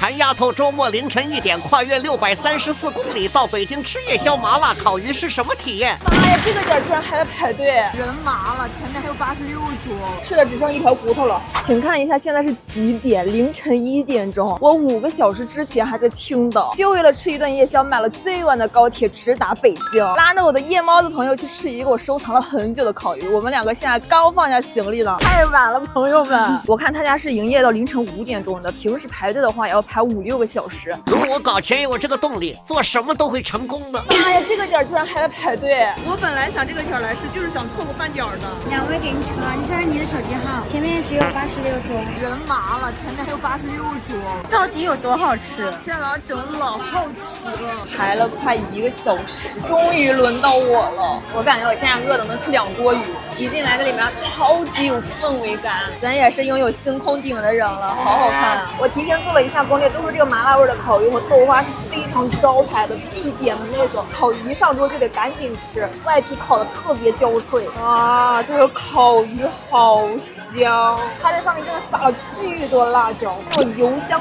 馋丫头周末凌晨1点跨越634公里到北京吃夜宵麻辣烤鱼是什么体验？妈呀，这个点居然还在排队，人麻了，前面还有86桌，吃的只剩一条骨头了。请看一下现在是几点？凌晨1点钟。我5个小时之前还在青岛，就为了吃一顿夜宵，买了最晚的高铁直达北京，拉着我的夜猫子朋友去吃一个我收藏了很久的烤鱼。我们2个现在刚放下行李了，太晚了，朋友们。我看他家是营业到凌晨5点钟的，平时排队的话也要排5、6个小时。如果搞钱有这个动力，做什么都会成功的。妈呀，这个点居然还在排队！我本来想这个点来吃，就是想凑个饭点的。2位给你车，你说你的手机号，前面只有86桌，人麻了，前面还有86桌，到底有多好吃？现在让整老好奇了，排了快1个小时，终于轮到我了。我感觉我现在饿的能吃2锅鱼。一进来这里面超级有氛围感，咱也是拥有星空顶的人了，好好看啊！我提前做了一下攻略，都是这个麻辣味的烤鱼和豆花是非常招牌的必点的那种，烤鱼一上桌就得赶紧吃，外皮烤的特别焦脆。哇，这个烤鱼好香，它这上面真的撒了巨多辣椒，那种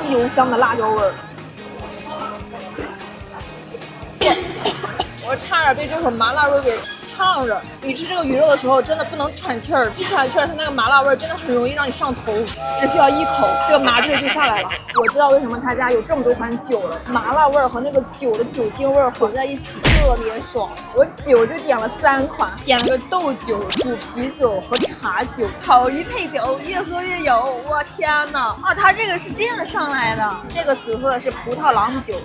油香的辣椒味儿。我差点被这口麻辣味给呛着。你吃这个鱼肉的时候，真的不能喘气儿，一喘气儿，它那个麻辣味真的很容易让你上头。只需要1口，这个麻劲儿就上来了。我知道为什么他家有这么多款酒了，麻辣味儿和那个酒的酒精味儿混在一起，特别爽。我酒就点了3款，点了个豆酒、煮啤酒和茶酒，烤鱼配酒，越喝越有。我天哪！啊，它这个是这样上来的，这个紫色的是葡萄朗姆酒。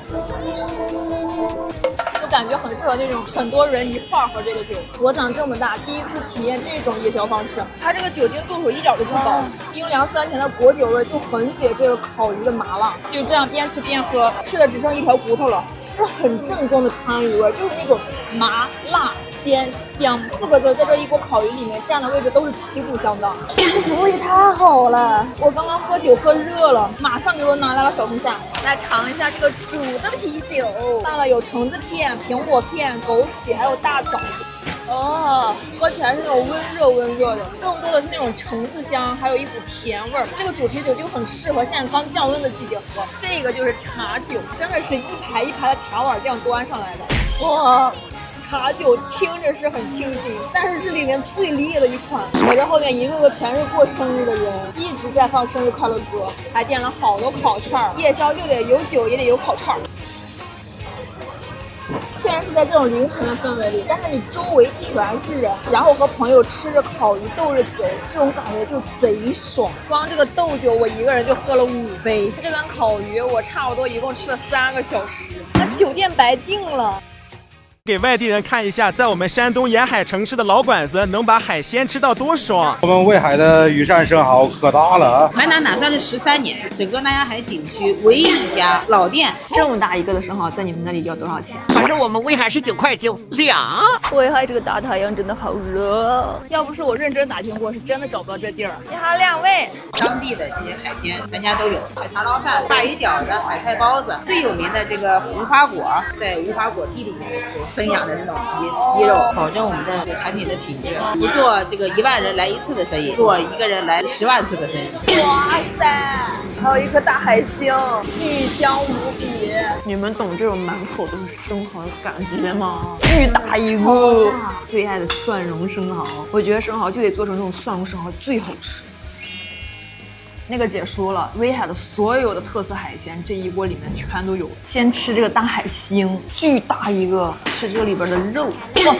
就感觉很适合那种很多人一块儿喝这个酒。我长这么大第一次体验这种夜宵方式，它这个酒精度数一点都不高，冰凉酸甜的果酒味就很解这个烤鱼的麻辣。就这样边吃边喝，吃的只剩一条骨头了，是很正宗的川渝味，就是那种麻辣鲜香4个字在这一锅烤鱼里面占的位置都是旗鼓相当。这服务也太好了！我刚刚喝酒喝热了，马上给我拿来了小风扇，来尝一下这个煮的啤酒，放了有橙子片、苹果片、枸杞还有大枣。哦，喝起来是那种温热的，更多的是那种橙子香，还有一股甜味儿。这个煮啤酒就很适合现在刚降温的季节喝。这个就是茶酒，真的是一排一排的茶碗这样端上来的。哇，茶酒听着是很清新，但是是里面最烈的一款。我在后面一个个全是过生日的人，一直在放生日快乐歌，还点了好多烤串儿。夜宵就得有酒，也得有烤串儿。虽然是在这种凌晨的氛围里，但是你周围全是人，然后和朋友吃着烤鱼斗着酒，这种感觉就贼爽。光这个斗酒我一个人就喝了5杯，这顿烤鱼我差不多一共吃了3个小时，那酒店白订了。给外地人看一下，在我们山东沿海城市的老馆子能把海鲜吃到多爽。我们威海的羽善生蚝可大了啊！海南打算是13年，整个南洋海景区唯一一家老店。这么大一个的生蚝在你们那里要多少钱？反正我们威海是9块92。威海这个大太阳真的好热，要不是我认真打听过，是真的找不到这地儿。你好，2位。当地的这些海鲜咱家都有，海茶捞饭、鲅鱼饺子、海菜包子，最有名的这个无花果，在无花果地里面生养的这种鸡肉，保证我们的产品的品质，不做这个1万人来1次的生意，做1个人来10万次的生意。哇塞，还有一颗大海星，巨香无比。你们懂这种满口都是生蚝的感觉吗？巨大一个，最爱的蒜蓉生蚝，我觉得生蚝就得做成这种蒜蓉生蚝最好吃。那个姐说了，威海的所有的特色海鲜这一锅里面全都有。先吃这个大海星，巨大一个，吃这里边的肉，哇，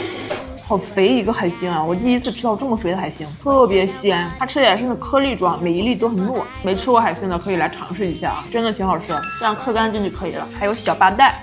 好肥一个海星啊！我第一次吃到这么肥的海星，特别鲜。它吃起来是那颗粒状，每一粒都很糯。没吃过海星的可以来尝试一下，真的挺好吃。这样嗑干净就可以了。还有小巴带。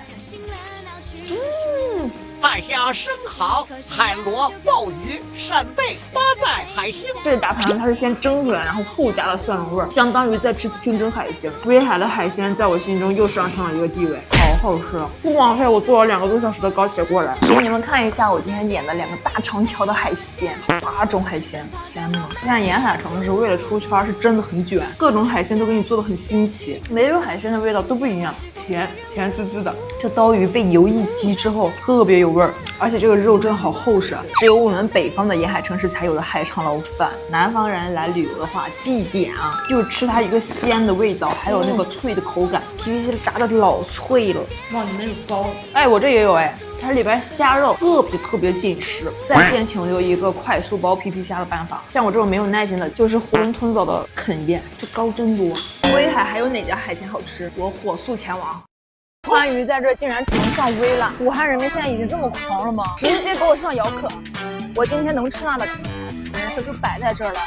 大虾、生蚝、海螺、鲍鱼、扇贝、巴带、海星。这大盘它是先蒸出来，然后后加了蒜蓉味儿，相当于在吃清蒸海鲜。威海的海鲜在我心中又上升了一个地位，好好吃，不枉费我坐了2个多小时的高铁过来。给你们看一下我今天点的2个大长条的海鲜，8种海鲜，天呐！现在沿海城市为了出圈是真的很卷，各种海鲜都给你做的很新奇，每种海鲜的味道都不一样，甜滋滋的。这刀鱼被油一激之后特别有味儿，而且这个肉真的好厚实，只有我们北方的沿海城市才有的海肠捞饭。南方人来旅游的话必点啊，就是吃它一个鲜的味道，还有那个脆的口感，皮皮虾炸的老脆了。哇，你们有包？哎，我这也有哎。它里边虾肉特别紧实，在线请留一个快速剥皮皮虾的办法。像我这种没有耐心的，就是囫囵吞枣的啃一遍，这高真多。威海还有哪家海鲜好吃？我火速前往。番禺在这竟然只能上微辣，武汉人民现在已经这么狂了吗？直接给我上姚客。我今天能吃辣的人设就摆在这儿了。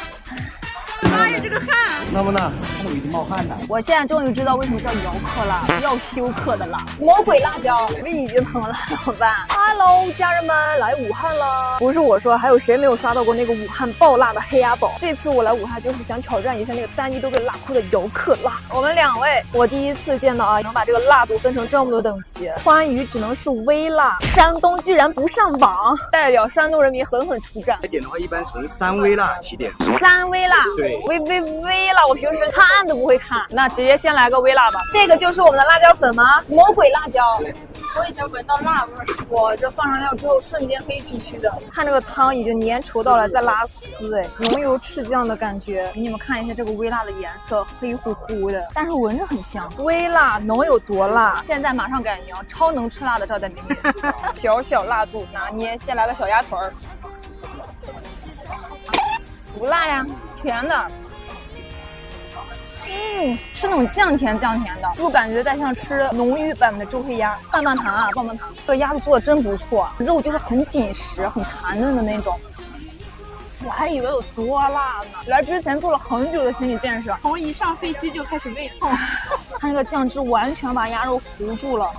妈呀，这个汗！能不能？看我已经冒汗了。我现在终于知道为什么叫姚客辣，要休克的辣。魔鬼辣椒，胃已经疼了，怎么办 ？Hello， 家人们，来武汉了。不是我说，还有谁没有刷到过那个武汉爆辣的黑鸭宝？这次我来武汉就是想挑战一下那个单一都被辣哭的姚客辣。我们2位，我第一次见到啊，能把这个辣度分成这么多等级。番禺只能是微辣，山东居然不上榜，代表山东人民狠狠出战。点的话，一般从3微辣起点。3微辣，对。微辣，我平时看都不会看，那直接先来个微辣吧。这个就是我们的辣椒粉吗？魔鬼辣椒。我已经闻到辣味儿，我这放上料之后瞬间黑黢黢的，看这个汤已经粘稠到了在拉丝，哎，浓油赤酱的感觉。给你们看一下这个微辣的颜色，黑乎乎的，但是闻着很香。微辣能有多辣？现在马上改名，超能吃辣的赵在明明。小辣度拿捏，先来个小鸭腿儿，不辣呀，甜的。是那种酱甜的，就感觉在像吃浓郁版的周黑鸭。棒棒糖啊，棒棒糖，这个鸭子做的真不错，肉就是很紧实、很弹嫩的那种。我还以为有多辣呢，来之前做了很久的心理建设，从一上飞机就开始胃痛。它那个酱汁完全把鸭肉糊住了。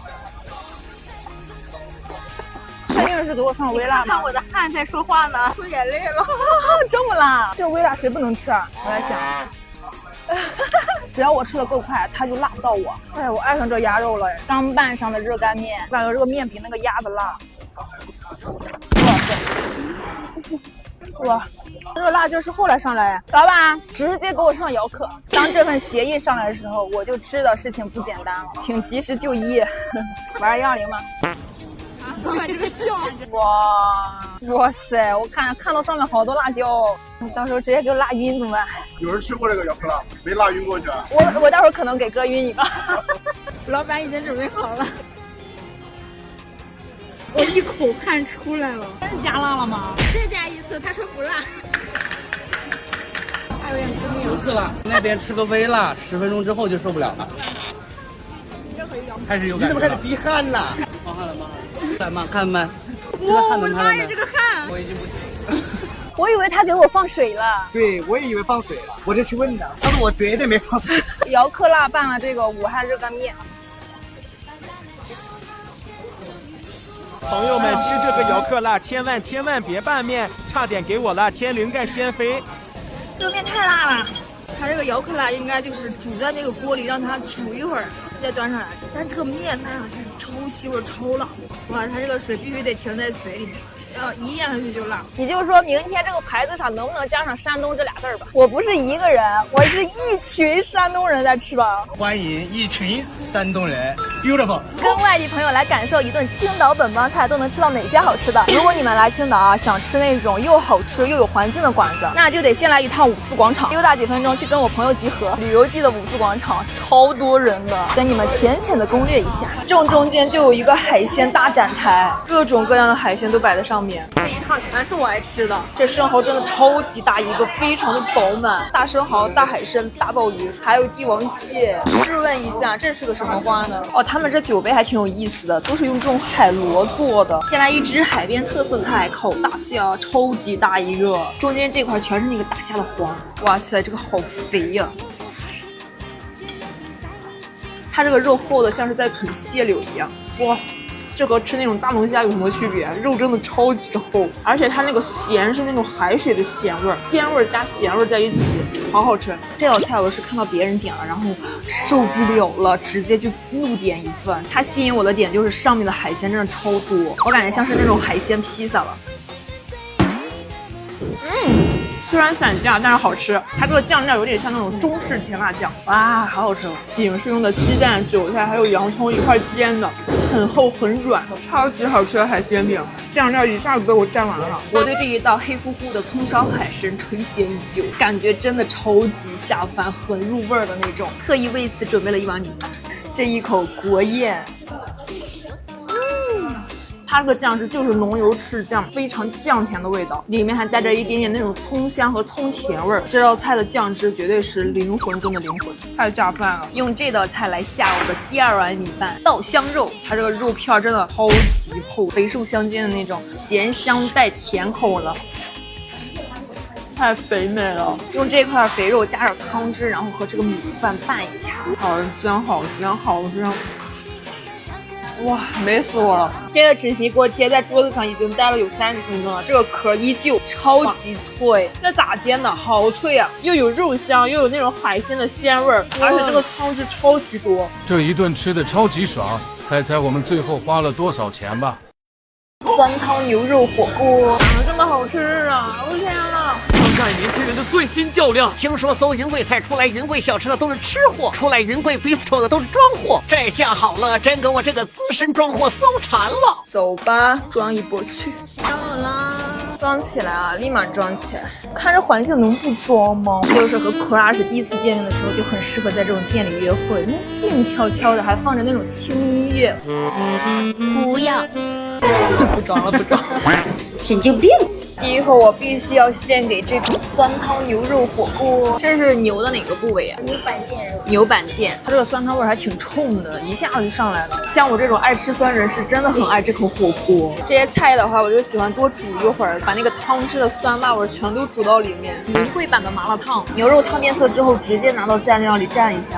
确定是给我上微辣吗？看我的汗在说话呢，出眼泪了。这么辣，这微辣谁不能吃啊？我在想。只要我吃的够快，它就辣不到我。哎，我爱上这鸭肉了，刚拌上的热干面，感觉这个面比那个鸭子辣。哇，这个辣椒是后来上来，老板直接给我上姚客。当这份协议上来的时候，我就知道事情不简单了，请及时就医。玩120吗？老板这个笑，哇塞！我看到上面好多辣椒，到时候直接给我辣晕怎么办？有人吃过这个姚客辣，没辣晕过去啊？我待会儿可能给哥晕一个。老板已经准备好了，我一口汗出来了。真加辣了吗？再加一次，他说不辣。还有点吃腻了。不是了，那边吃个微辣，10分钟之后就受不了了。开始有感觉了。你怎么开始滴汗了？冒汗了吗？看吗？看没？哇，我妈呀，这个汗！我已经不行。我以为他给我放水了。对，我也以为放水了，我就去问的，但是我绝对没放水。姚客辣拌了这个武汉热干面。朋友们，吃这个姚客辣千万别拌面，差点给我辣天灵盖先飞。这个面太辣了。它这个姚客辣应该就是煮在那个锅里，让它煮一会儿再端上来。但这个面拌上去超吸味超辣，哇！它这个水必须得停在嘴里面，要一咽下去就辣。也就是说明天这个牌子上能不能加上山东这俩字儿吧？我不是一个人，我是一群山东人在吃吧。欢迎一群山东人 ，beautiful。跟外地朋友来感受一顿青岛本帮菜都能吃到哪些好吃的。如果你们来青岛啊，想吃那种又好吃又有环境的馆子，那就得先来一趟五四广场，溜达几分钟去跟我朋友集合。旅游季的五四广场超多人的，跟你们浅的攻略一下。正中间就有一个海鲜大展台，各种各样的海鲜都摆在上面。这一趟全是我爱吃的。这生蚝真的超级大一个，非常的饱满。大生蚝、大海参、大鲍鱼，还有帝王蟹。试问一下，这是个什么花呢？哦，他们这酒杯还挺有意思的，都是用这种海螺做的。先来一只海边特色菜，烤大虾，超级大一个，中间这块全是那个大虾的黄。哇塞，这个好肥呀！它这个肉厚的像是在啃蟹柳一样，哇，这和吃那种大龙虾有什么区别？肉真的超级厚，而且它那个咸是那种海水的咸味儿，鲜味儿加咸味儿在一起，好好吃。这道菜我是看到别人点了，然后受不了了，直接就怒点一份。它吸引我的点就是上面的海鲜真的超多，我感觉像是那种海鲜披萨了。虽然散架，但是好吃。它这个酱料有点像那种中式甜辣酱，哇，好好吃！饼是用的鸡蛋、韭菜还有洋葱一块煎的，很厚很软，超级好吃的海鲜饼。酱料一下子被我蘸完了。我对这一道黑乎乎的葱烧海参垂涎已久，感觉真的超级下饭，很入味儿的那种。特意为此准备了一碗米饭，这一口国宴。它这个酱汁就是浓油赤酱，非常酱甜的味道，里面还带着一点点那种葱香和葱甜味儿。这道菜的酱汁绝对是灵魂中的灵魂，太下饭了。用这道菜来下我的第二碗米饭，稻香肉。它这个肉片真的超级厚，肥瘦相间的那种，咸香带甜口了。太肥美了，用这块肥肉加点汤汁，然后和这个米饭拌一下，好香好香好香。哇，美死我了！这个纸皮锅贴在桌子上已经待了有30分钟了，这个壳依旧超级脆。这咋煎的？好脆啊！又有肉香，又有那种海鲜的鲜味儿，而且这个汤汁超级多。这一顿吃的超级爽，猜猜我们最后花了多少钱吧？酸汤牛肉火锅，长得这么好吃啊！我天啊！当代年轻人的最新较量。听说搜云贵菜出来云贵小吃的都是吃货，出来云贵 bistro 的都是装货。这下好了，真给我这个资深装货搜馋了。走吧，装一波去。到啦，装起来啊，立马装起来。看这环境能不装吗？就是和 Crush 第一次见面的时候就很适合在这种店里约会，静悄悄的，还放着那种轻音乐。不要。不装了，不装。神经病！第一口我必须要献给这口酸汤牛肉火锅。这是牛的哪个部位啊？牛板腱肉。牛板腱，它这个酸汤味还挺冲的，一下子就上来了。像我这种爱吃酸人是真的很爱这口火锅。这些菜的话，我就喜欢多煮一会儿，把那个汤汁的酸辣味全都煮到里面。云贵版的麻辣烫，牛肉烫变色之后，直接拿到蘸料里蘸一下。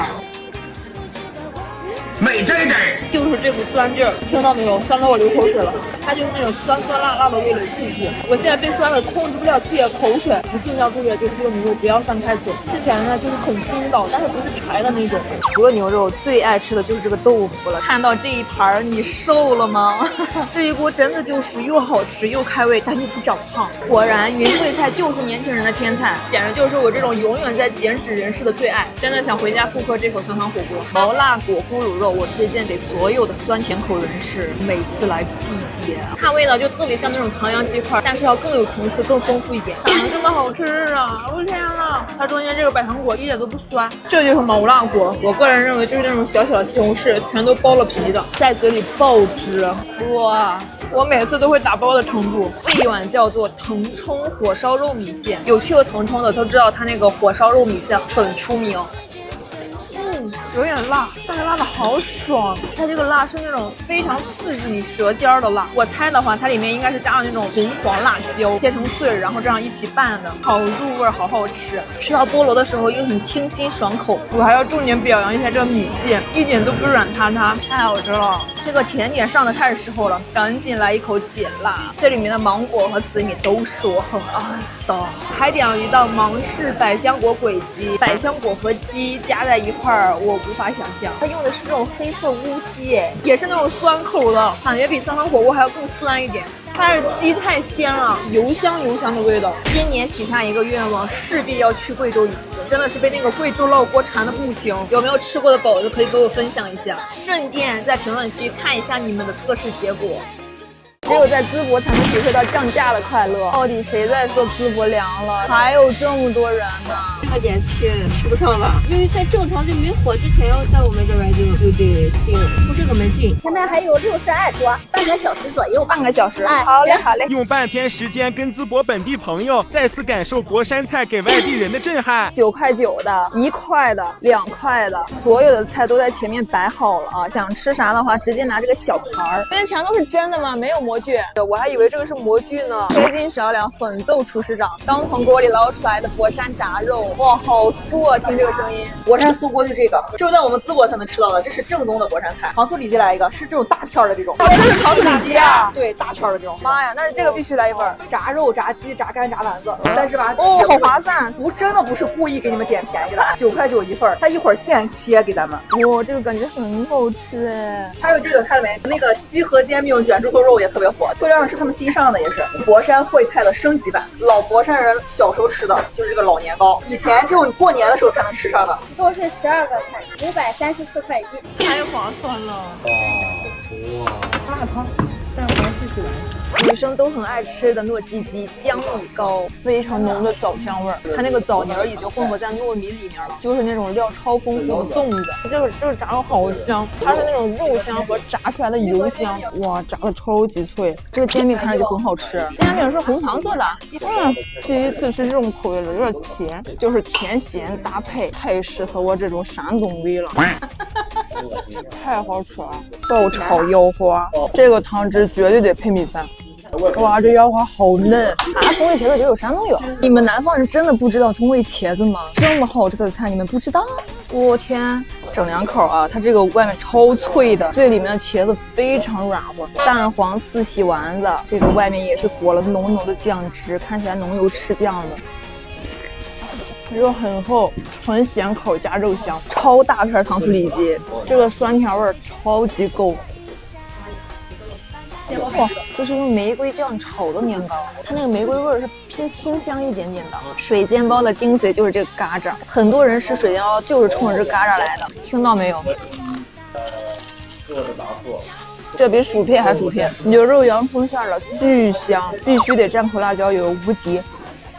美滋滋，就是这股酸劲儿，听到没有？酸到我流口水了。它就是那种酸酸辣辣的味蕾刺激，我现在被酸的控制不了自己的口水。一定要注意的就是这个牛肉不要涮太久，吃起来呢就是很筋道，但是不是柴的那种。除了牛肉，最爱吃的就是这个豆腐了。看到这一盘，你瘦了吗？这一锅真的就是又好吃又开胃，但又不长胖。果然，云贵菜就是年轻人的天菜，简直就是我这种永远在减脂人士的最爱。真的想回家复刻这口酸汤火锅，毛辣果咕噜肉，我推荐给所有的酸甜口人士，每次来必点。它味道就特别像那种唐扬鸡块，但是要更有层次、更丰富一点。怎么这么好吃啊！我天呐，它中间这个百香果一点都不酸，这就是毛辣锅。我个人认为就是那种小小的西红柿，全都剥了皮的，在嘴里爆汁。哇！我每次都会打包的程度。这一碗叫做腾冲火烧肉米线，有去过腾冲的都知道它那个火烧肉米线很出名。有点辣，但是辣的好爽。它这个辣是那种非常刺激你舌尖的辣。我猜的话，它里面应该是加了那种红黄辣椒，切成碎，然后这样一起拌的，好入味，好好吃。吃到菠萝的时候又很清新爽口。我还要重点表扬一下这个米线，一点都不软塌塌，太好吃了。这个甜点上的太是时候了，赶紧来一口解辣。这里面的芒果和紫米都是我很爱的。还点了一道芒式百香果簋鸡，百香果和鸡加在一块儿，我无法想象。它用的是这种黑色乌鸡，也是那种酸口的，感觉比酸汤火锅还要更酸一点。它是鸡太鲜了，油香油香的味道。今年许下一个愿望，势必要去贵州一次，真的是被那个贵州烙锅馋的不行。有没有吃过的宝子可以给我分享一下，顺便在评论区看一下你们的测试结果。只有在淄博才能体会到降价的快乐。到底谁在说淄博凉了？还有这么多人呢！快点去，吃不上吧？因为在正常就没火之前，要在我们这边就得订，出这个门禁。前面还有60爱桌，半个小时左右。半个小时。哎，好嘞，好嘞。用半天时间跟淄博本地朋友再次感受国山菜给外地人的震撼。9块9的、1块的、2块的，所有的菜都在前面摆好了啊！想吃啥的话，直接拿这个小盘儿。这些全都是真的吗？没有模去，我还以为这个是模具呢。黑金少两，粉奏厨师长，刚从锅里捞出来的博山炸肉，哇，好酥啊！听这个声音。博山酥锅就这个，只有在我们淄博才能吃到的，这是正宗的博山菜。糖醋里脊来一个，是这种大片的这种。这是糖醋里脊啊？对，大片的这种。妈呀，那这个必须来一份。炸肉、炸鸡、炸肝、炸丸子，38。哦，好划算！真的不是故意给你们点便宜的，9块9一份，他一会儿现切给咱们。哇，这个感觉很好吃哎。还有这个看了没？那个西河煎饼卷猪头肉也特别火，会让是他们新上的，也是博山烩菜的升级版。老博山人小时候吃的就是这个老年糕，以前只有过年的时候才能吃上的。一共是12个菜，534块1，太划算了。哇，发个汤，带我来试试玩。女生都很爱吃的糯叽叽江米糕，非常浓的枣香味儿，它那个枣泥儿已经混合在糯米里面了，就是那种料超丰富的粽子。这个炸的好香，它是那种肉香和炸出来的油香，哇，炸的超级脆。这个煎饼看着就很好吃，煎饼是红糖做的，第一次吃这种口味的，有点甜，就是甜咸搭配，太适合我这种山东胃了。太好吃了，爆炒腰花，这个汤汁绝对得配米饭。哇，这腰花好嫩啊！葱味茄子只有山东有，你们南方人真的不知道葱味茄子吗？这么好吃的菜你们不知道？我天，整2口啊！它这个外面超脆的，最里面的茄子非常软和。蛋黄四喜丸子，这个外面也是裹了浓浓的酱汁，看起来浓油赤酱的。肉很厚，纯咸口加肉香，超大片糖醋里脊，这个酸甜味超级够。哇，这是用玫瑰酱炒的年糕，它那个玫瑰味是偏清香一点点的。水煎包的精髓就是这个嘎吱，很多人吃水煎包就是冲着这嘎吱来的，听到没有？这比薯片还薯片，牛肉洋葱馅的，巨香，必须得蘸口辣椒油，无敌。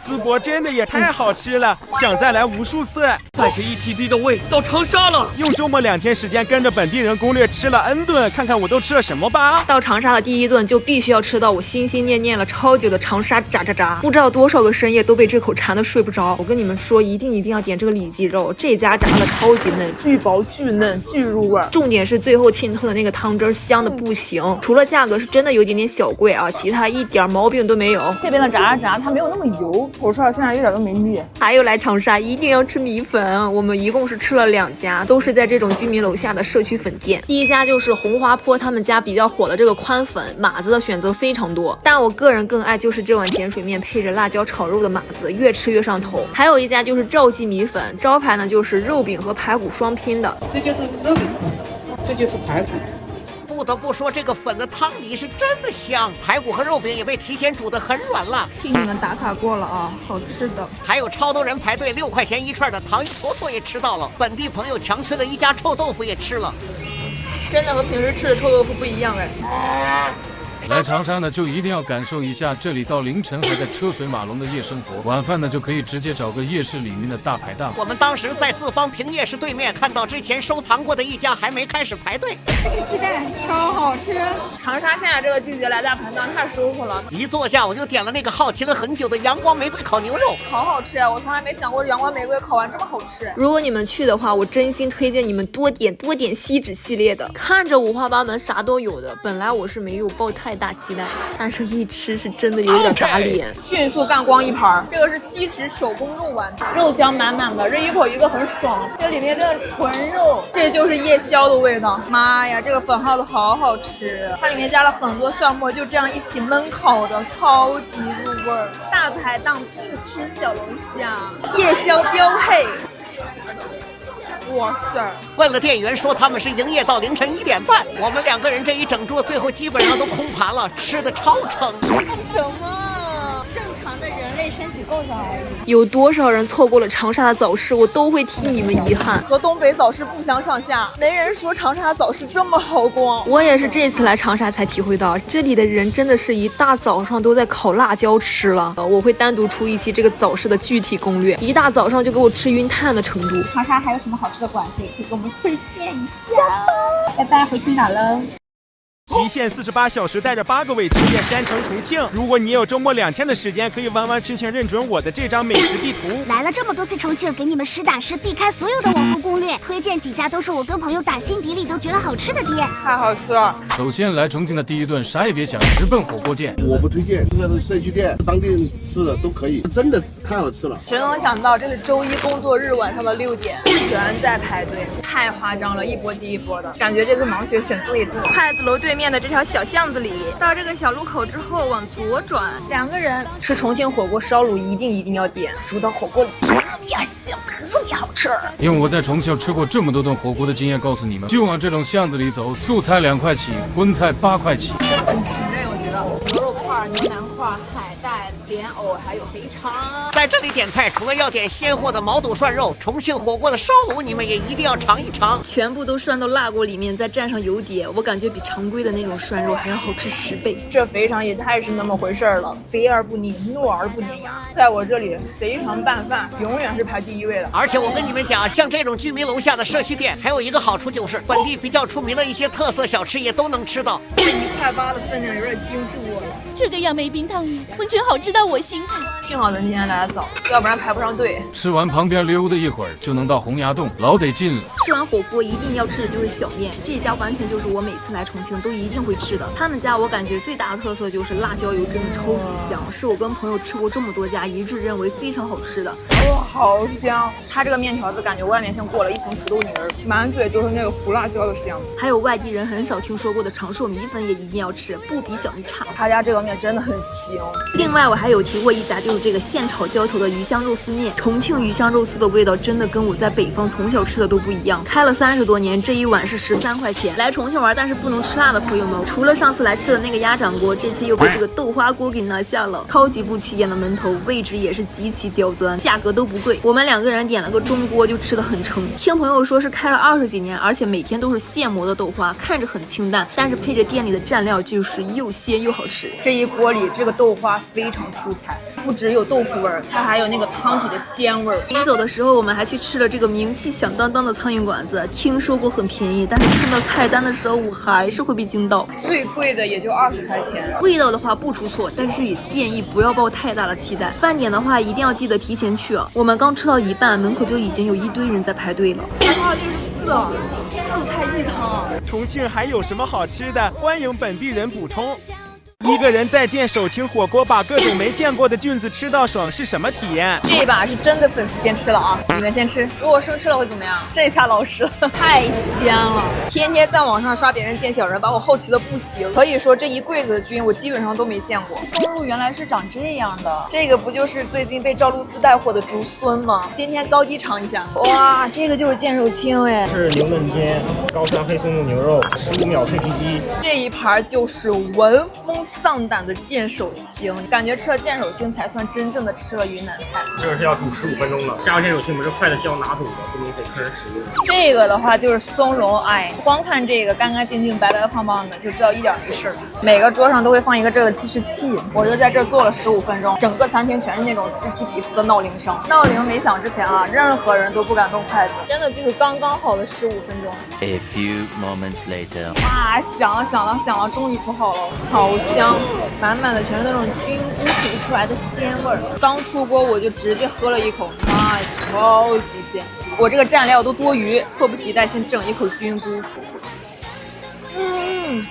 淄博真的也太好吃了，想再来无数次。带着1TB 的胃到长沙了，用周末2天时间跟着本地人攻略吃了 N 顿，看看我都吃了什么吧。到长沙的第一顿就必须要吃到我心心念念了超久的长沙炸炸炸，不知道多少个深夜都被这口馋得睡不着。我跟你们说，一定要点这个里脊肉，这家炸的超级嫩，巨薄巨嫩巨入味，重点是最后沁透的那个汤汁香的不行。除了价格是真的有点小贵啊，其他一点毛病都没有。这边的炸炸它没有那么油，口哨现在一点都没腻。还有来长沙一定要吃米粉，我们一共是吃了2家，都是在这种居民楼下的社区粉店。第一家就是红花坡他们家比较火的这个宽粉，码子的选择非常多，但我个人更爱就是这碗碱水面配着辣椒炒肉的码子，越吃越上头。还有一家就是赵记米粉，招牌呢就是肉饼和排骨双拼的。这就是肉饼，这就是排骨。不得不说，这个粉的汤底是真的香，排骨和肉饼也被提前煮得很软了。替你们打卡过了啊，好吃的。还有超多人排队6块钱一串的糖芋坨坨也吃到了，本地朋友强推的一家臭豆腐也吃了。真的和平时吃的臭豆腐不一样哎。来长沙呢，就一定要感受一下这里到凌晨还在车水马龙的夜生活。晚饭呢，就可以直接找个夜市里面的大排档。我们当时在四方平夜市对面看到之前收藏过的一家还没开始排队。鸡蛋超好吃。长沙现在这个季节来大排档太舒服了，一坐下我就点了那个好奇了很久的阳光玫瑰烤牛肉，好好吃啊！我从来没想过阳光玫瑰烤完这么好吃。如果你们去的话，我真心推荐你们多点锡纸系列的，看着五花八门啥都有的。本来我是没有抱太大期待，但是一吃是真的有点打脸，迅速干光一盘。这个是锡纸手工肉丸，肉香满满的，这一口一个很爽。这里面真的纯肉，这就是夜宵的味道。妈呀，这个粉耗子好好吃，它里面加了很多蒜末，就这样一起焖烤的，超级入味儿。大排档必吃小龙虾，夜宵标配。哇塞！问了店员说他们是营业到凌晨1点半，我们2个人这一整桌最后基本上都空盘了，吃的超撑。是什么？正常的人类身体构造而已。有多少人错过了长沙的早市，我都会替你们遗憾。和东北早市不相上下，没人说长沙早市这么好逛。我也是这次来长沙才体会到，这里的人真的是一大早上都在烤辣椒吃了。我会单独出一期这个早市的具体攻略，一大早上就给我吃晕碳的程度。长沙还有什么好吃的馆子，也可以给我们推荐一下。拜拜，回青岛喽。极限48小时带着8个尾直接山城重庆。如果你有周末2天的时间，可以完完全全认准我的这张美食地图。来了这么多次重庆，给你们实打实避开所有的网红攻略，推荐几家都是我跟朋友打心底里都觉得好吃的店。太好吃了！首先来重庆的第一顿，啥也别想，直奔火锅店。我不推荐，这是社区店，当地人吃的都可以，真的太好吃了。谁能想到这是周一工作日晚上的6点，全在排队，太夸张了，一波接一波的，感觉这次盲选选对了。太子楼对面的这条小巷子里，到这个小路口之后往左转，2个人吃重庆火锅烧卤一定要点，煮到火锅里特别香，特别好吃。用我在重庆吃过这么多顿火锅的经验告诉你们，就往这种巷子里走，素菜2块起，荤菜8块起。真的很吃这个，我觉得牛肉块、牛腩块、海带、莲藕还有肥肠。在这里点菜，除了要点鲜货的毛肚涮肉，重庆火锅的烧卤你们也一定要尝一尝。全部都涮到辣锅里面，再蘸上油碟，我感觉比常规的那种涮肉还要好吃10倍。这肥肠也太是那么回事了，肥而不腻，糯而不粘牙。在我这里，肥肠拌饭永远是排第1位的。而且我跟你们讲，像这种居民楼下的社区店，还有一个好处就是本地比较出名的一些特色小吃也都能吃到。这1块8的分量有点精致我了。这个杨梅冰汤鱼，温泉好吃到我心坎。幸好咱今天来得早，要不然排不上队。吃完旁边溜达一会儿，就能到洪崖洞，老得劲了。吃完火锅一定要吃的就是小面，这家完全就是我每次来重庆都一定会吃的。他们家我感觉最大的特色就是辣椒油真的超级香，是我跟朋友吃过这么多家一致认为非常好吃的。哇，好香！它这个面条子感觉外面像过了一层土豆泥儿，满嘴就是那个胡辣椒的香。还有外地人很少听说过的长寿米粉也一定要吃，不比小米差。他家这个面真的很香。另外我还有提过一家，就是这个现炒浇头的鱼香肉丝面。重庆鱼香肉丝的味道真的跟我在北方从小吃的都不一样。开了30多年，这一碗是13块钱。来重庆玩但是不能吃辣的朋友们，除了上次来吃的那个鸭掌锅，这次又被这个豆花锅给拿下了。超级不起眼的门头，位置也是极其刁钻，价格都不贵。我们2个人点了个中锅就吃得很撑。听朋友说是开了20几年，而且每天都是现磨的豆花，看着很清淡，但是配着店里的蘸料就是又鲜又好吃。这一锅里这个豆花非常出彩，不只有豆腐味儿，它还有那个汤底的鲜味儿。临走的时候我们还去吃了这个名气响当当的苍蝇馆子，听说过很便宜，但是看到菜单的时候我还是会被惊到，最贵的也就20块钱。味道的话不出错，但是也建议不要抱太大的期待。饭点的话一定要记得提前去啊！我们刚吃到一半，门口就已经有一堆人在排队了。哇，这是四菜一汤。重庆还有什么好吃的？欢迎本地人补充。一个人在建首清火锅，把各种没见过的菌子吃到爽是什么体验？这一把是真的粉丝先吃了啊！你们先吃，如果生吃了会怎么样？这下老实了，太香了！天天在网上刷别人见小人，把我好奇的不行。可以说这一柜子的菌我基本上都没见过。松露原来是长这样的，这个不就是最近被赵露思带火的竹荪吗？今天高低尝一下。哇，这个就是剑手青哎，是牛嫩煎、高山黑松露牛肉、15秒脆皮鸡。这一盘就是闻风丧胆的剑手青，感觉吃了剑手青才算真正的吃了云南菜。这个是要煮15分钟的，下完剑手青不是筷子需要拿煮的，不能给客人使用。这个的话就是松茸，哎，光看这个干干净净、白白胖胖的，就知道一点没事儿。每个桌上都会放一个这个计时器，我就在这坐了15分钟，整个餐厅全是那种此起彼伏的闹铃声。闹铃没响之前啊，任何人都不敢动筷子，真的就是刚刚好的15分钟。A few moments later， 哇，响了，终于煮好了，好香，满满的全是那种菌菇煮出来的鲜味儿。刚出锅我就直接喝了一口，妈呀，超级鲜！我这个蘸料都多余，迫不及待先整一口菌菇。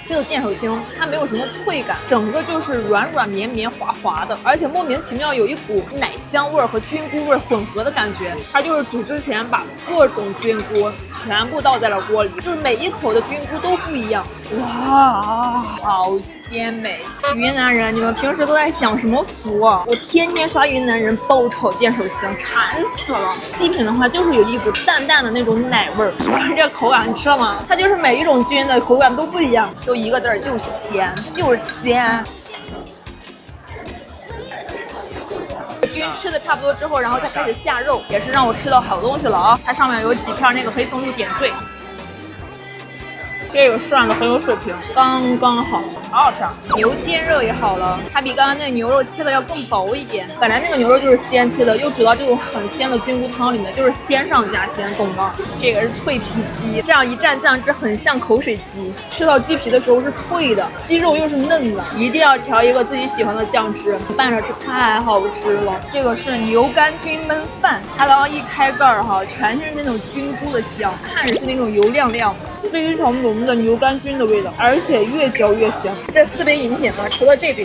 这个剑手青它没有什么脆感，整个就是软软绵绵滑滑的，而且莫名其妙有一股奶香味儿和菌菇味儿混合的感觉。它就是煮之前把各种菌菇全部倒在了锅里，就是每一口的菌菇都不一样。哇，好鲜美！云南人，你们平时都在享什么福啊？我天天刷云南人爆炒剑手青，馋死了。细品的话就是有一股淡淡的那种奶味儿，这个口感你吃了吗？它就是每一种菌的口感都不一样。就一个字儿，就是鲜，就是鲜。菌吃的差不多之后，然后再开始下肉，也是让我吃到好东西了啊！它上面有几片那个黑松露点缀，这个涮的很有水平，刚刚好。好好吃啊！牛肩肉也好了，它比刚刚那个牛肉切的要更薄一点。本来那个牛肉就是鲜切的，又煮到这种很鲜的菌菇汤里面，就是鲜上加鲜，懂吗？这个是脆皮鸡，这样一蘸酱汁很像口水鸡，吃到鸡皮的时候是脆的，鸡肉又是嫩的，一定要调一个自己喜欢的酱汁，拌着吃太好吃了。这个是牛肝菌焖饭，它刚刚一开盖儿哈，全是那种菌菇的香，看着是那种油亮亮的，非常浓的牛肝菌的味道，而且越嚼越香。这4杯饮品呢，除了这杯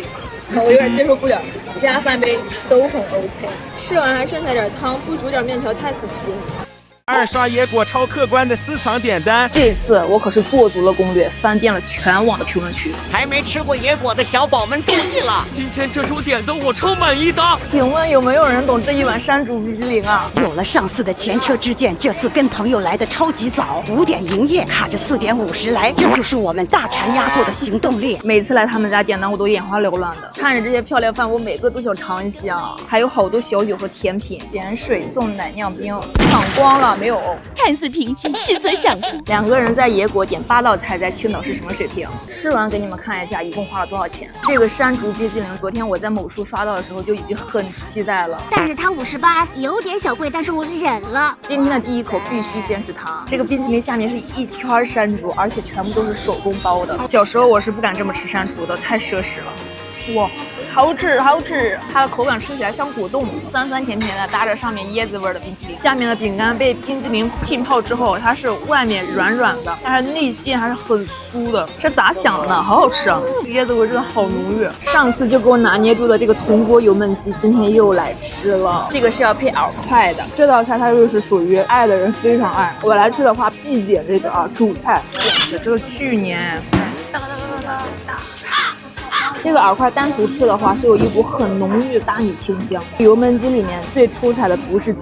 我有点接受不了，其他3杯都很 OK。吃完还剩下点汤，不煮点面条太可惜了。2刷野果超客观的私藏点单，这次我可是做足了攻略，翻遍了全网的评论区。还没吃过野果的小宝们注意了，今天这桌点的我超满意的。请问有没有人懂这一碗山竹冰激凌啊？有了上次的前车之鉴，这次跟朋友来的超级早，5点营业，卡着4点50来，这就是我们大馋丫头的行动力。每次来他们家点单，我都眼花缭乱的，看着这些漂亮饭，我每个都想尝一下。还有好多小酒和甜品，点水送奶酿冰，抢光了。没有，看似平静，实则想哭。2个人在野果点8道菜，在青岛是什么水平？吃完给你们看一下，一共花了多少钱？这个山竹冰激凌，昨天我在某书刷到的时候就已经很期待了，但是它58，有点小贵，但是我忍了。今天的第一口必须先是它。这个冰淇淋下面是一圈山竹，而且全部都是手工包的。小时候我是不敢这么吃山竹的，太奢侈了。哇！好吃好吃，它的口感吃起来像果冻，酸酸甜甜的，搭着上面椰子味的冰淇淋，下面的饼干被冰淇淋浸泡之后，它是外面软软的，但是内馅还是很酥的，是咋想的呢？好好吃啊！椰子味真的好浓郁。上次就给我拿捏住的这个铜锅油焖鸡，今天又来吃了。这个是要配饵块的，这道菜它就是属于爱的人非常爱。我来吃的话必点这个主菜，这个巨黏。这个饵块单独吃的话，是有一股很浓郁的大米清香。油焖鸡里面最出彩的不是鸡，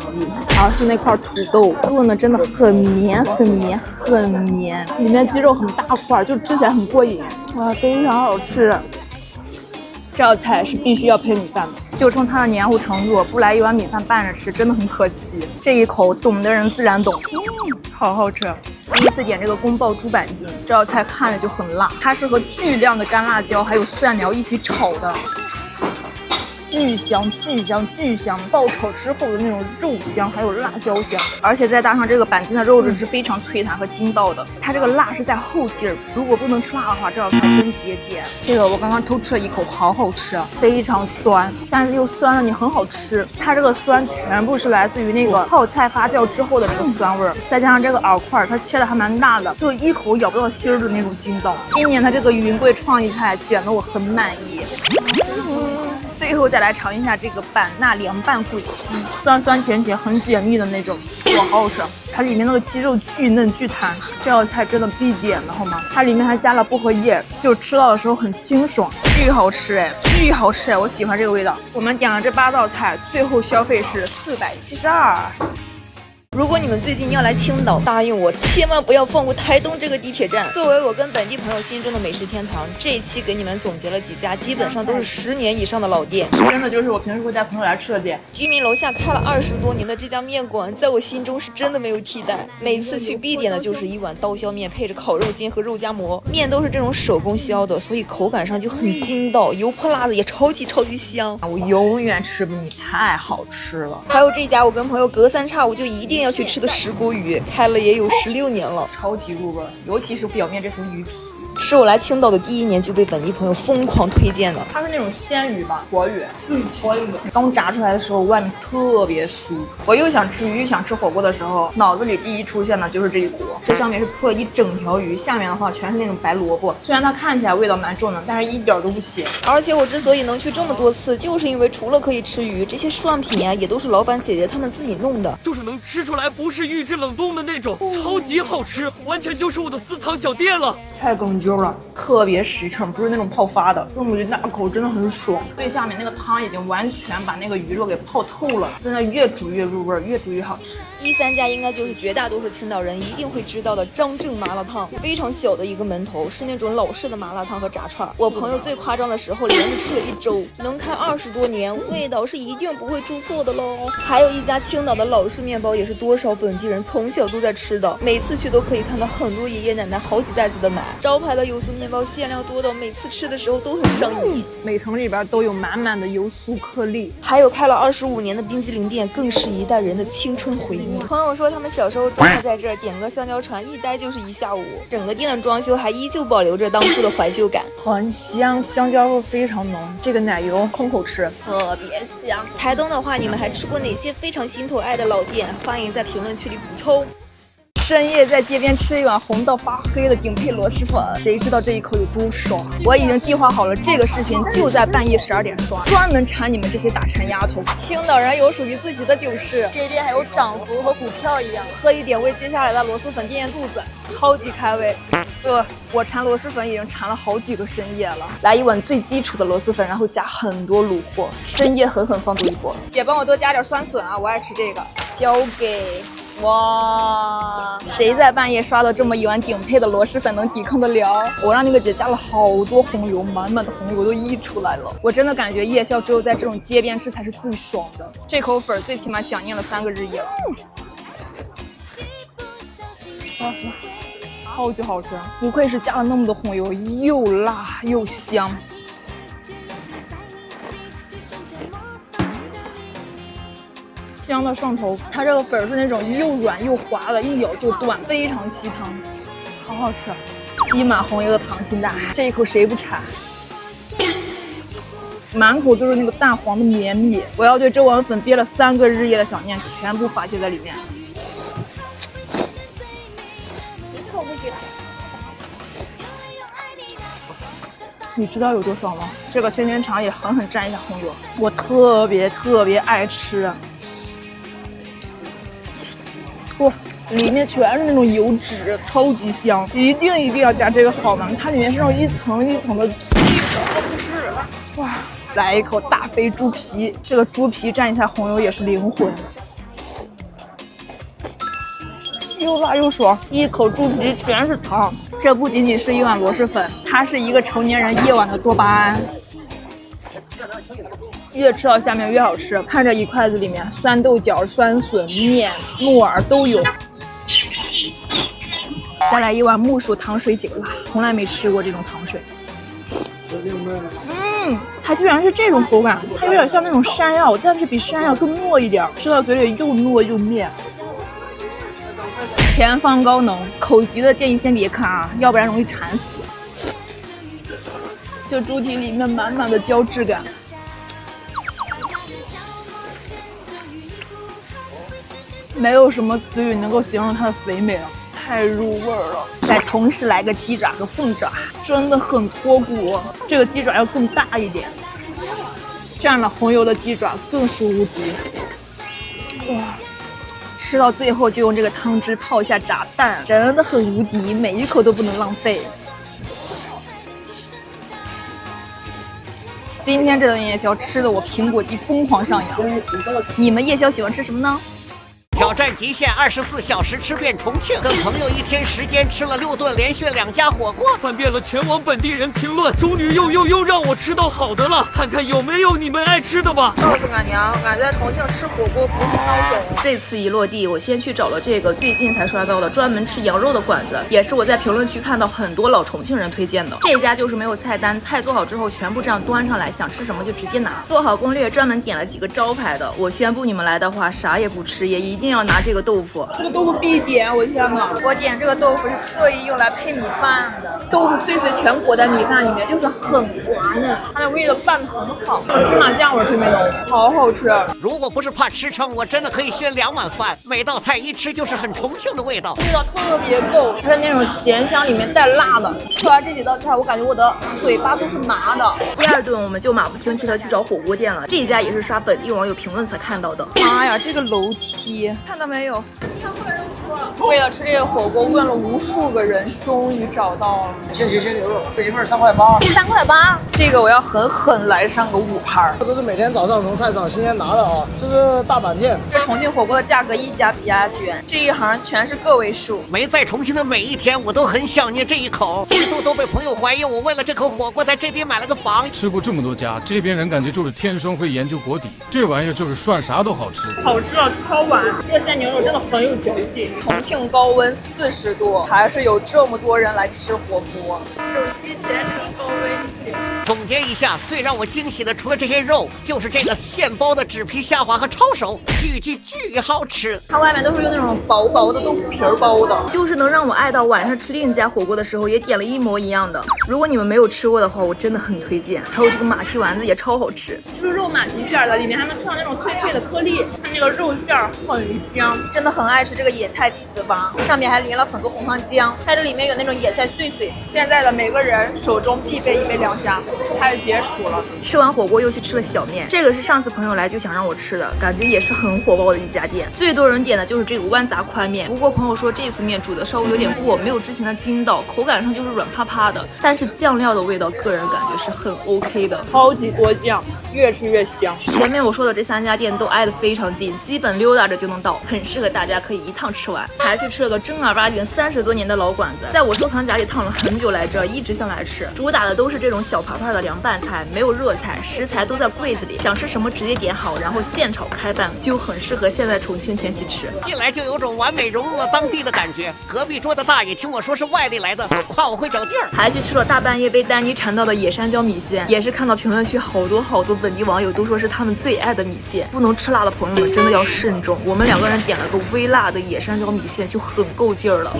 而是那块土豆，炖的真的很绵很绵很绵，里面鸡肉很大块，就吃起来很过瘾，哇，非常好吃。这道菜是必须要配米饭的，就冲它的黏糊程度，不来一碗米饭拌着吃真的很可惜。这一口懂的人自然懂，好好吃。第一次点这个宫爆猪板筋，这道菜看着就很辣，它是和巨量的干辣椒还有蒜苗一起炒的，巨香巨香巨香，爆炒之后的那种肉香还有辣椒香，而且再搭上这个板筋的肉质是非常脆弹和筋道的，它这个辣是在后劲儿，如果不能吃辣的话，这道菜真别点。这个我刚刚偷吃了一口，好好吃啊，非常酸，但是又酸的你很好吃，它这个酸全部是来自于那个泡菜发酵之后的这个酸味儿，再加上这个饵块，它切的还蛮大的，就一口咬不到芯儿的那种筋道。今年它这个云贵创意菜卷得我很满意。最后再来尝一下这个版纳凉拌鬼鸡，酸酸甜甜很解腻的那种，哇，好好吃！它里面那个鸡肉巨嫩巨弹，这道菜真的必点的好吗？它里面还加了薄荷叶，就吃到的时候很清爽，巨好吃哎，巨好吃哎，我喜欢这个味道。我们点了这8道菜，最后消费是472。如果你们最近要来青岛，答应我千万不要放过台东这个地铁站。作为我跟本地朋友心中的美食天堂，这一期给你们总结了几家基本上都是10年以上的老店，真的就是我平时会带朋友来吃的店。居民楼下开了20多年的这家面馆，在我心中是真的没有替代。每次去必点的就是一碗刀削面，配着烤肉筋和肉夹馍，面都是这种手工削的，所以口感上就很筋道，油泼辣子也超级香。我永远吃不腻，太好吃了。还有这家我跟朋友隔三差五就一定要去吃的石锅鱼，开了也有16年了，超级入味，尤其是表面这层鱼皮。是我来青岛的第1年就被本地朋友疯狂推荐的。它是那种鲜鱼吧，活鱼，活鱼。刚炸出来的时候，外面特别酥。我又想吃鱼又想吃火锅的时候，脑子里第一出现的就是这一锅。这上面是铺了一整条鱼，下面的话全是那种白萝卜。虽然它看起来味道蛮重的，但是一点都不咸。而且我之所以能去这么多次，就是因为除了可以吃鱼，这些涮品啊也都是老板姐姐他们自己弄的，就是能吃出来不是预制冷冻的那种，超级好吃，完全就是我的私藏小店了。太更揪了，特别实诚，不是那种泡发的，用鱼大口真的很爽。最下面那个汤已经完全把那个鱼肉给泡透了，真的越煮越入味，越煮越好吃。第3家应该就是绝大多数青岛人一定会知道的张正麻辣烫，非常小的一个门头，是那种老式的麻辣烫和炸串。我朋友最夸张的时候连着吃了1周，能开20多年，味道是一定不会出错的喽。还有一家青岛的老式面包，也是多少本地人从小都在吃的，每次去都可以看到很多爷爷奶奶好几代子的买，招牌的油酥面包馅料多到每次吃的时候都很上瘾。每层里边都有满满的油酥颗粒，还有开了25年的冰激凌店，更是一代人的青春回忆。朋友说他们小时候专门在这儿点个香蕉船，一待就是一下午。整个店的装修还依旧保留着当初的怀旧感，很香，香蕉味非常浓。这个奶油空口吃特别香。台东的话，你们还吃过哪些非常心头爱的老店？欢迎在评论区里补充。深夜在街边吃一碗红到发黑的顶配螺蛳粉，谁知道这一口有多爽？我已经计划好了，这个视频就在半夜12点刷，专门馋你们这些打馋丫头。青岛人有属于自己的酒市，这边还有涨幅和股票一样，喝一点为接下来的螺蛳粉垫垫肚子，超级开胃。我馋螺蛳粉已经馋了好几个深夜了。来一碗最基础的螺蛳粉，然后加很多卤货，深夜狠狠放足一波。姐帮我多加点酸笋啊，我爱吃这个。交给。哇，谁在半夜刷到这么一碗顶配的螺蛳粉能抵抗得了？我让那个姐加了好多红油，满满的红油都溢出来了。我真的感觉夜宵只有在这种街边吃才是最爽的。这口粉最起码想念了3个日夜。超级好吃，不愧是加了那么多红油，又辣又香。香到上头，它这个粉是那种又软又滑的，一咬就断，非常吸汤，好好吃。吸满红油的溏心蛋，这一口谁不馋？满口都是那个蛋黄的绵密，我要对这碗粉憋了3个日夜的想念全部发泄在里面。你知道有多爽吗？这个圈圈肠也狠狠蘸一下红油，我特别爱吃。哇，里面全是那种油脂，超级香，一定要加这个好吗？它里面是那种一层一层的是哇，来一口大肥猪皮，这个猪皮蘸一下红油也是灵魂，又辣又爽，一口猪皮全是汤。这不仅仅是一碗螺蛳粉，它是一个成年人夜晚的多巴胺。越吃到下面越好吃，看这一筷子里面酸豆角、酸笋、面、木耳都有。再来一碗木薯糖水解辣，从来没吃过这种糖水。它居然是这种口感，它有点像那种山药，但是比山药更糯一点，吃到嘴里又糯又面。前方高能，口急的建议先别看啊，要不然容易馋死。这猪蹄里面满满的胶质感。没有什么词语能够形容它的肥美了，太入味了。再同时来个鸡爪和凤爪，真的很脱骨。这个鸡爪要更大一点，蘸了红油的鸡爪更是无敌。哇！吃到最后就用这个汤汁泡一下炸蛋，真的很无敌，每一口都不能浪费。今天这顿夜宵吃的我苹果肌疯狂上扬。你们夜宵喜欢吃什么呢？挑战极限24小时吃遍重庆，跟朋友1天时间吃了6顿，连续2家火锅，翻遍了全网本地人评论，终于又让我吃到好的了，看看有没有你们爱吃的吧。告诉俺娘，俺在重庆吃火锅不是孬种。这次一落地，我先去找了这个最近才刷到的专门吃羊肉的馆子，也是我在评论区看到很多老重庆人推荐的。这家就是没有菜单，菜做好之后全部这样端上来，想吃什么就直接拿。做好攻略，专门点了几个招牌的。我宣布你们来的话，啥也不吃，也一定要拿这个豆腐。这个豆腐必点，我的天哪！我点这个豆腐是特意用来配米饭的。豆腐碎碎全裹在米饭里面，就是很滑嫩，它的味道拌得很好，芝麻酱味特别浓，好好吃。如果不是怕吃撑，我真的可以选2碗饭，每道菜一吃就是很重庆的味道，味道特别够，它是那种咸香里面带辣的。吃完这几道菜，我感觉我的嘴巴都是麻的。第2顿我们就马不停蹄的去找火锅店了，这家也是刷本地网友评论才看到的。妈呀，这个楼梯看到没有？为了吃这个火锅，问了无数个人，终于找到了。鲜鸡鲜牛肉，这一份3块8。3块8，这个我要狠狠来上个5盘。这都是每天早上从菜场新鲜拿的啊，这是大板腱。这重庆火锅的价格一家比一家卷，这一行全是个位数。没在重庆的每一天，我都很想念这一口，几度都被朋友怀疑我为了这口火锅在这边买了个房。吃过这么多家，这边人感觉就是天生会研究锅底，这玩意儿就是涮啥都好吃。好吃啊，超碗。这个鲜牛肉真的很有嚼劲。重庆高温40度，还是有这么多人来吃火锅。手机全程高温。总结一下，最让我惊喜的除了这些肉，就是这个现包的纸皮虾滑和抄手，巨好吃。它外面都是用那种薄薄的豆腐皮儿包的，就是能让我爱到晚上吃另一家火锅的时候也点了一模一样的。如果你们没有吃过的话，我真的很推荐。还有这个马蹄丸子也超好吃，就是肉马蹄馅的，里面还能吃到那种脆脆的颗粒，它那个肉馅很香，真的很爱吃这个野菜糍粑，上面还淋了很多红糖浆，它这里面有那种野菜碎碎。现在的每个人手中必备一杯凉虾，太解暑了。吃完火锅又去吃了小面，这个是上次朋友来就想让我吃的，感觉也是很火爆的一家店。最多人点的就是这个豌杂宽面，不过朋友说这次面煮的稍微有点过，没有之前的筋道，口感上就是软趴趴的，但是酱料的味道个人感觉是很 OK 的，超级多酱，越吃越香。前面我说的这3家店都挨得非常近，基本溜达着就能到，很适合大家可以一趟吃完。还去吃了个正儿八经30多年的老馆子，在我收藏夹里烫了很久来着，一直想来吃。主打的都是这种小盘盘的凉拌菜，没有热菜，食材都在柜子里，想吃什么直接点好，然后现炒开拌，就很适合现在重庆天气吃。进来就有种完美融入了当地的感觉。隔壁桌的大爷听我说是外地来的，夸我会找地儿。还去吃了大半夜被丹妮馋到的野山椒米线，也是看到评论区好多本地网友都说是他们最爱的米线。不能吃辣的朋友们真的要慎重。我们2个人点了个微辣的野山椒米线，就很够劲儿了，够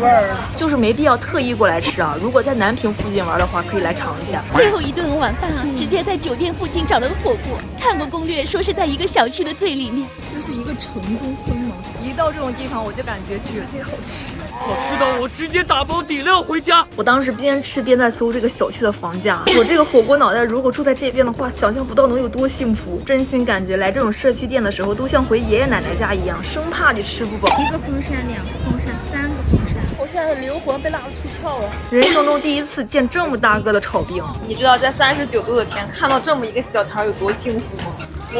味儿，就是没必要特意过来吃啊。如果在南平附近玩的话，可以来尝一下。最后一顿晚饭啊，直接在酒店附近找了个火锅，看过攻略说是在一个小区的最里面。这是一个城中村吗？一到这种地方我就感觉绝对好吃，好吃到我直接打包底料回家。我当时边吃边在搜这个小区的房价，我这个火锅脑袋如果住在这边的话，想象不到能有多幸福。真心感觉来这种社区店的时候，都像回爷爷奶奶家一样，生怕你吃不饱。1个风扇，2个风扇，3个风扇。我现在的灵魂被拉得出窍了。人生中第一次见这么大个的炒冰，你知道在39度的天看到这么一个小摊有多幸福吗？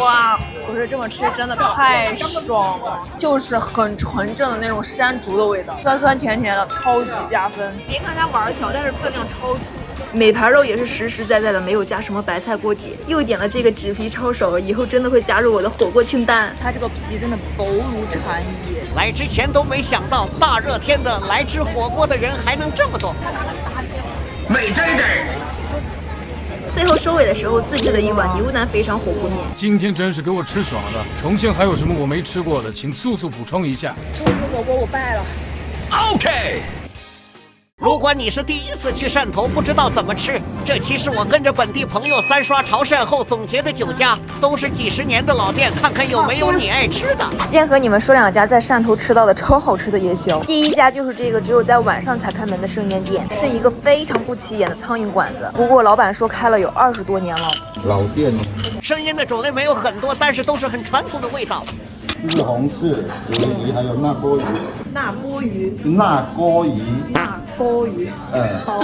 哇，我说这么吃真的太爽了，就是很纯正的那种山竹的味道，酸酸甜甜的，超级加分。别看它碗小，但是分量超足。每盘肉也是实实在在的，没有加什么白菜锅底。又点了这个纸皮抄手，以后真的会加入我的火锅清单。它这个皮真的薄如蝉翼。来之前都没想到，大热天的来吃火锅的人还能这么多。美这一点。最后收尾的时候，自制了一碗牛腩肥肠火锅面。今天真是给我吃爽了！重庆还有什么我没吃过的，请速补充一下。重庆火锅我败了。OK。如果你是第一次去汕头，不知道怎么吃，这期是我跟着本地朋友3刷潮汕后总结的9家，都是几十年的老店，看看有没有你爱吃的。先和你们说2家在汕头吃到的超好吃的夜宵。第一家就是这个只有在晚上才开门的生腌店，是一个非常不起眼的苍蝇馆子，不过老板说开了有20多年了。老店。生腌的种类没有很多，但是都是很传统的味道。日红翅、子鱼还有那锅鱼。那锅鱼。那锅鱼。锅鱼，好，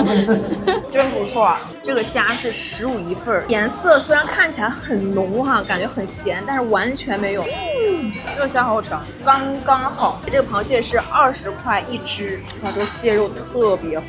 真不错。这个虾是15一份，颜色虽然看起来很浓哈，感觉很咸，但是完全没有。这个虾好好吃，刚刚好。这个螃蟹是20块1只，哇，这蟹肉特别滑，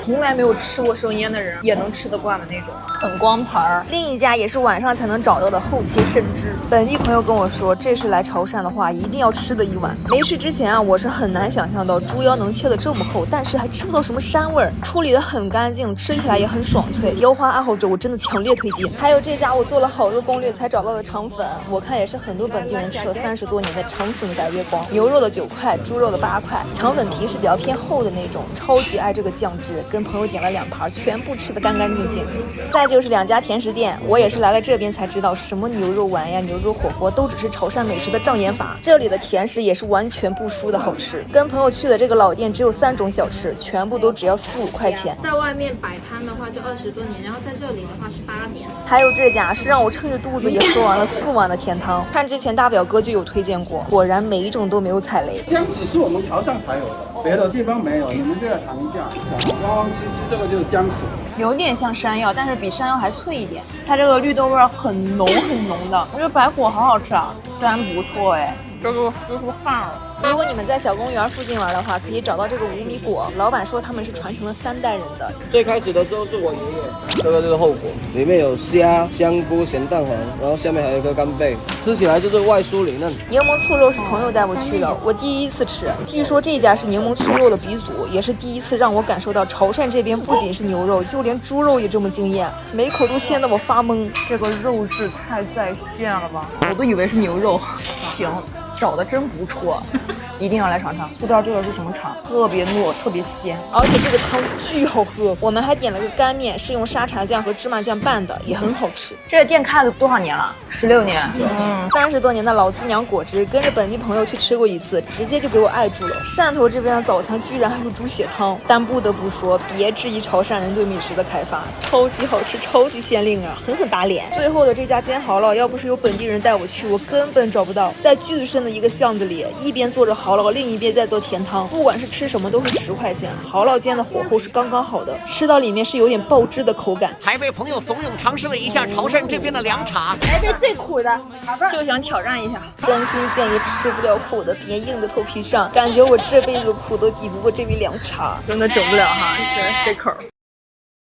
从来没有吃过生腌的人也能吃得惯的那种，很光盘儿。另一家也是晚上才能找到的后切肾汁，本地朋友跟我说，这是来潮汕的话一定要吃的一碗。没吃之前啊，我是很难想象到猪腰能切得这么厚，但是还吃不到什么膻味儿，处理得很干净，吃起来也很爽脆。腰花爱好者我真的强烈推荐。还有这家我做了好多攻略才找到的肠粉，我看也是很多本地人吃了30多年的肠粉改月光。牛肉的9块，猪肉的8块，肠粉皮是比较偏厚的那种，超级爱这个酱汁，跟朋友点了2盘，全部吃得干干净净。再就是2家甜食店，我也是来了这边才知道，什么牛肉丸呀、牛肉火锅都只是潮汕美食的障眼法，这里的甜食也是完全不输的好吃。跟朋友去的这个老店只有3种小吃，全部都只要4、5块钱。在外面摆摊的话就20多年，然后在这里的话是8年。还有这家是让我撑着肚子也喝完了4碗的甜汤，看之前大表哥就有推荐过，果然每一种都没有踩雷。姜子是我们潮汕才有的，别的地方没有，你们就要尝一下。汪汪七七，这个就是姜子，有点像山药，但是比山药还脆一点。它这个绿豆味很浓很浓的，我觉得白果好好吃啊，真不错哎，这是饭了。如果你们在小公园附近玩的话，可以找到这个5米果，老板说他们是传承了3代人的。最开始的时候是我爷爷，这个就是后果，里面有虾、香菇、咸蛋黄，然后下面还有一颗干贝，吃起来就是外酥里嫩。柠檬醋肉是朋友带我去的，我第一次吃，据说这家是柠檬醋肉的鼻祖，也是第一次让我感受到潮汕这边不仅是牛肉，就连猪肉也这么惊艳，每口都鲜得我发懵。这个肉质太在线了吧，我都以为是牛肉。行，找的真不错，一定要来尝尝。不知道这个是什么肠，特别糯，特别鲜，而且这个汤巨好喝。我们还点了个干面，是用沙茶酱和芝麻酱拌的，也很好吃。这个店开了多少年了？16年。30多年的老鸡娘果汁，跟着本地朋友去吃过一次，直接就给我爱住了。汕头这边的早餐居然还有猪血汤，但不得不说，别质疑潮汕人对美食的开发，超级好吃，超级鲜灵啊，狠狠打脸。最后的这家煎蚝烙，要不是有本地人带我去，我根本找不到。在巨深的一个巷子里，一边做着蚝烙，另一边在做甜汤，不管是吃什么都是10块钱。蚝烙煎的火候是刚刚好的，吃到里面是有点爆汁的口感。还被朋友怂恿尝试了一下潮汕这边的凉茶，台北最苦的，就想挑战一下。真心建议吃不了苦的别硬着头皮上，感觉我这辈子苦都抵不过这杯凉茶，真的整不了哈，这口。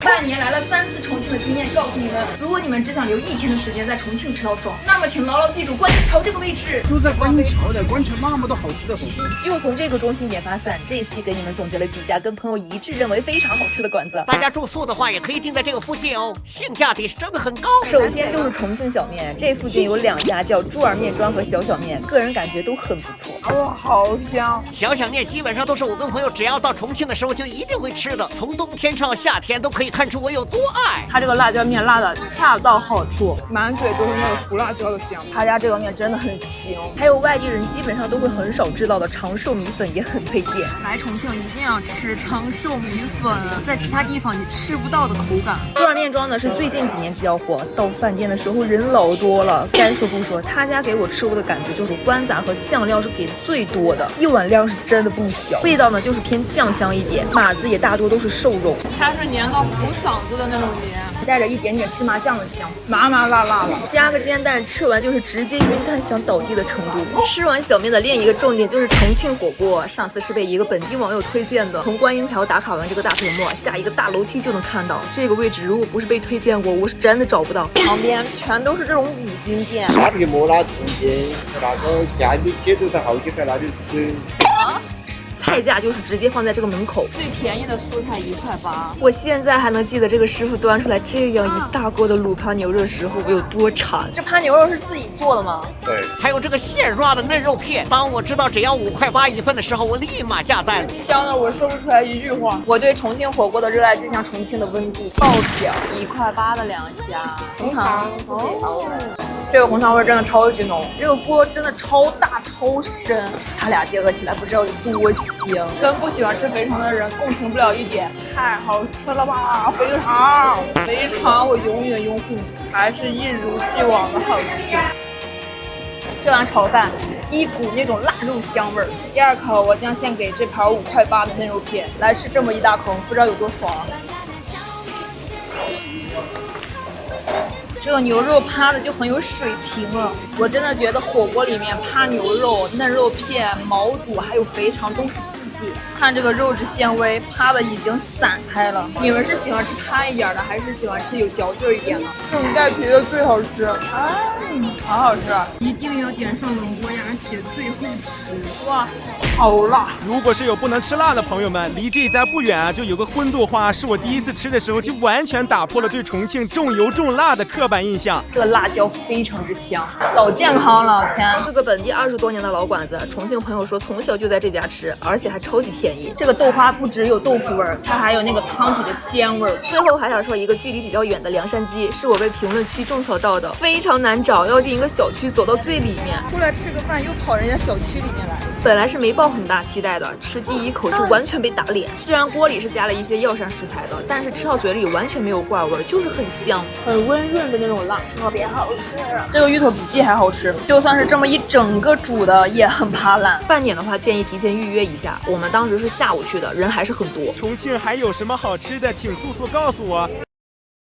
半年来了3次重庆的经验告诉你们，如果你们只想留1天的时间在重庆吃到爽，那么请牢牢记住观音桥这个位置。住在观音桥的，观城那么多好吃的火锅。就从这个中心点发散，这一期给你们总结了几家跟朋友一致认为非常好吃的馆子。大家住宿的话也可以定在这个附近哦，性价比是真的很高。首先就是重庆小面，这附近有2家叫猪耳面庄和小小面，个人感觉都很不错。哇，好香！小小面基本上都是我跟朋友只要到重庆的时候就一定会吃的，从冬天到夏天都可以看出我有多爱。它这个辣椒面辣的恰到好处，满嘴都是那个胡辣椒的香。他家这个面真的很行。还有外地人基本上都会很少知道的长寿米粉也很推荐。来重庆一定要吃长寿米粉，在其他地方你吃不到的口感。猪耳面庄呢是最近几年比较火，到饭店的时候人老多了。该说不说，他家给我吃过的感觉就是关杂和酱料是给的最多的，一碗量是真的不小。味道呢就是偏酱香一点，码子也大多都是瘦肉。它是粘到糊嗓子的那种黏，带着一点点芝麻酱的香，麻麻辣辣的，加个煎蛋，吃完就是直接晕碳想倒地的程度。吃完小面的另一个重点就是重庆火锅，上次是被一个本地网友推荐的，从观音桥打卡完这个大屏幕，下一个大楼梯就能看到。这个位置如果不是被推荐过，我是真的找不到。旁边全都是这种五金店，大屏幕那重庆那个价你街头上好几块那就是菜价就是直接放在这个门口，最便宜的蔬菜1块8。我现在还能记得这个师傅端出来这样一大锅的卤扒牛肉时候我有多馋。这扒牛肉是自己做的吗？对，还有这个现抓的嫩肉片。当我知道只要5块8一份的时候，我立马下单，香的我说不出来一句话。我对重庆火锅的热爱就像重庆的温度，爆表！1块8的2虾，红糖哦。这个红糖味真的超级浓，这个锅真的超大超深，它俩结合起来不知道有多香。跟不喜欢吃肥肠的人共情不了一点，太好吃了吧！肥肠我永远拥护，还是一如既往的好吃。这碗炒饭一股那种腊肉香味儿。第2口我将献给这盘5块8的嫩肉片，来吃这么一大口，不知道有多爽。这个牛肉趴的就很有水平了，我真的觉得火锅里面趴牛肉、嫩肉片、毛肚还有肥肠都是必点。看这个肉质纤维，趴的已经散开了。你们是喜欢吃趴一点的，还是喜欢吃有嚼劲一点的？这种带皮的最好吃，好好吃，一定要点上冷锅鸭血，最后吃。哇，好辣！如果是有不能吃辣的朋友们，离这家不远啊，就有个荤豆花，是我第一次吃的时候就完全打破了对重庆重油重辣的刻板印象。这个辣椒非常之香，老健康了，天！这个本地20多年的老馆子，重庆朋友说从小就在这家吃，而且还超级便宜。这个豆花不只有豆腐味儿，它还有那个汤底的鲜味儿。最后还想说一个距离比较远的凉山鸡，是我被评论区种草到的，非常难找，要进一个小区走到最里面，出来吃个饭又跑人家小区里面来。本来是没抱很大期待的，吃第1口就完全被打脸。虽然锅里是加了一些药膳食材的，但是吃到嘴里完全没有怪味，就是很香，很温润的那种辣，特别好吃。这个芋头比鸡还好吃，就算是这么一整个煮的也很怕烂。饭点的话建议提前预约一下，我们当时是下午去的，人还是很多。重庆还有什么好吃的，请速速告诉我。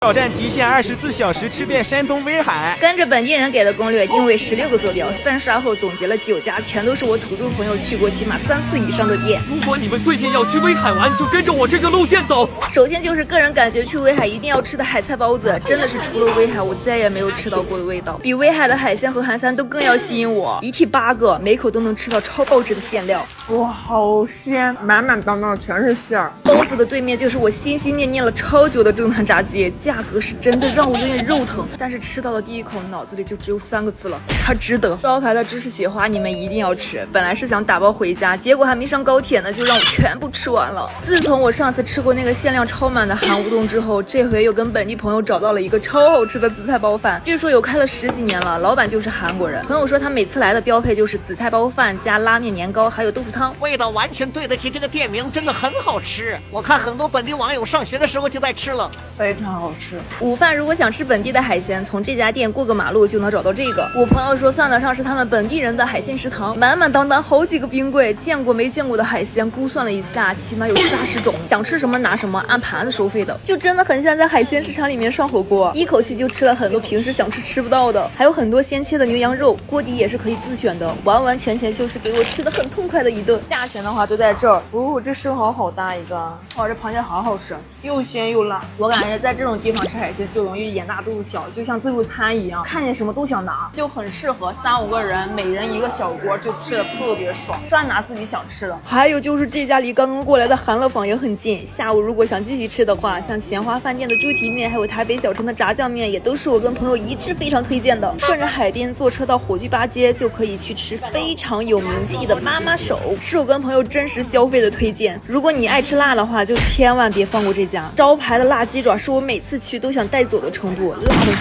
挑战极限24小时吃遍山东威海。跟着本地人给的攻略，定位16个坐标，3刷后总结了9家，全都是我土著朋友去过起码3次以上的店。如果你们最近要去威海玩，就跟着我这个路线走。首先就是个人感觉去威海一定要吃的海菜包子，真的是除了威海我再也没有吃到过的味道，比威海的海鲜和韩餐都更要吸引我。一屉8个，每口都能吃到超爆汁的馅料，哇，好鲜，满满当当全是馅儿。包子的对面就是我心心念念了超久的正坛炸鸡，价格是真的让我有点肉疼，但是吃到的第一口脑子里就只有3个字了，它值得。招牌的芝士雪花你们一定要吃，本来是想打包回家，结果还没上高铁呢，就让我全部吃完了。自从我上次吃过那个限量超满的韩乌冬之后，这回又跟本地朋友找到了一个超好吃的紫菜包饭，据说有开了10几年了，老板就是韩国人。朋友说他每次来的标配就是紫菜包饭加拉面年糕还有豆腐汤，味道完全对得起这个店名，真的很好吃。我看很多本地网友上学的时候就在吃了，非常好吃。午饭如果想吃本地的海鲜，从这家店过个马路就能找到这个。我朋友说算得上是他们本地人的海鲜食堂，满满当当好几个冰柜，见过没见过的海鲜，估算了一下，起码有70、80种，想吃什么拿什么，按盘子收费的，就真的很像在海鲜市场里面涮火锅，一口气就吃了很多平时想吃不到的，还有很多鲜切的牛羊肉，锅底也是可以自选的，完完全全就是给我吃的很痛快的一顿。价钱的话就在这儿，哦，这生蚝好大一个，哇，这螃蟹好好吃，又鲜又辣。我感觉在这种地方吃海鲜就容易眼大肚子小，就像自助餐一样，看见什么都想拿，就很适合3、5个人，每人一个小锅，就吃的特别爽，专拿自己想吃的。还有就是这家离刚刚过来的韩乐坊也很近，下午如果想继续吃的话，像咸花饭店的猪蹄面，还有台北小城的炸酱面，也都是我跟朋友一致非常推荐的。顺着海边坐车到火炬8街，就可以去吃非常有名气的妈妈手，是我跟朋友真实消费的推荐。如果你爱吃辣的话，就千万别放过这家招牌的辣鸡爪，是我每次去都想带走的程度，辣的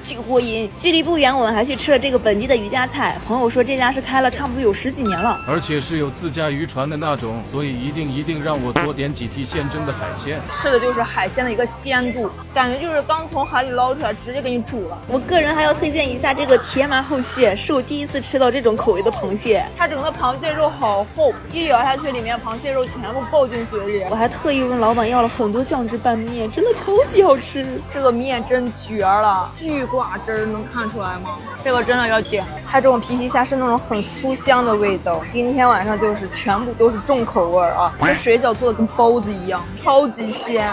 巨过瘾。距离不远，我们还去吃了这个本地的渔家菜，朋友说这家是开了差不多有10几年了，而且是有自家渔船的那种，所以一定让我多点几屉现蒸的海鲜。吃的就是海鲜的一个鲜度，感觉就是刚从海里捞出来，直接给你煮了。我个人还要推荐一下这个铁马后蟹，是我第一次吃到这种口味的螃蟹，它整个螃蟹肉好厚，一咬下去里面螃蟹肉全部爆进嘴里。我还特意问老板要了很多酱汁拌面，真的超级好吃。这个面真绝了，巨挂汁，能看出来吗？这个真的要点，它这种皮皮虾是那种很酥香的味道。今天晚上就是全部都是重口味啊，这水饺做的跟包子一样，超级鲜。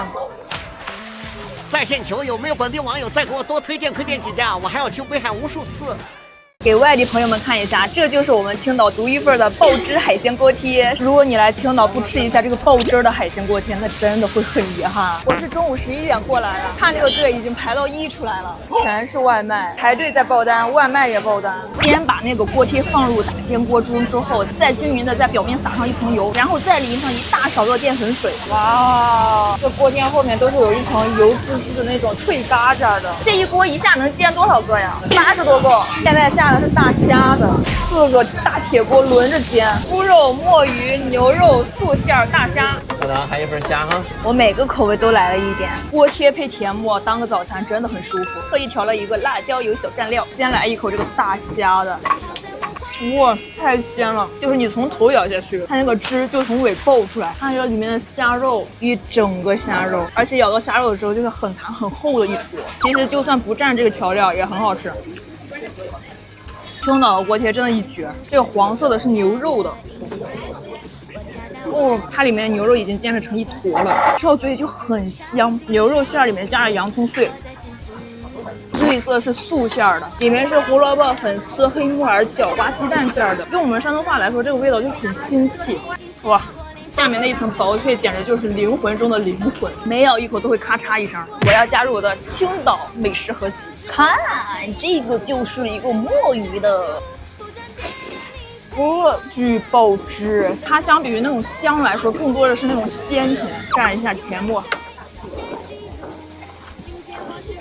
在线求有没有本地网友再给我多推荐几家，我还要去威海无数次。给外地朋友们看一下，这就是我们青岛独一份的爆汁海鲜锅贴。如果你来青岛不吃一下这个爆汁的海鲜锅贴，那真的会很遗憾。我是中午11点过来的，看这个队已经排到1出来了，全是外卖，排队在爆单，外卖也爆单。先把那个锅贴放入打煎锅中之后，再均匀的在表面撒上一层油，然后再淋上一大勺的淀粉水。哇，这锅贴后面都是有一层油滋滋的那种脆嘎渣的。这一锅一下能煎多少个呀？80多个。现在下的是大虾的，4个大铁锅轮着煎，猪肉、墨鱼、牛肉、素馅大虾。我呢还有一份虾哈。我每个口味都来了一点，锅贴配甜沫当个早餐真的很舒服。特意调了一个辣椒油小蘸料，先来一口这个大虾的。哇，太鲜了！就是你从头咬下去，它那个汁就从尾爆出来，看这里面的虾肉，一整个虾肉，而且咬到虾肉的时候就是很弹很厚的一坨。其实就算不蘸这个调料也很好吃。青岛的锅贴真的一绝，这个黄色的是牛肉的，哦，它里面的牛肉已经煎成一坨了，吃到嘴里就很香。牛肉馅里面加了洋葱碎，绿色是素馅的，里面是胡萝卜、粉丝、黑木耳、角瓜、鸡蛋馅的。用我们山东话来说，这个味道就很亲切。哇，下面那一层薄脆简直就是灵魂中的灵魂，每咬一口都会咔嚓一声。我要加入我的青岛美食合集。看，这个就是一个墨鱼的，巨爆汁。它相比于那种香来说，更多的是那种鲜甜。蘸一下甜沫，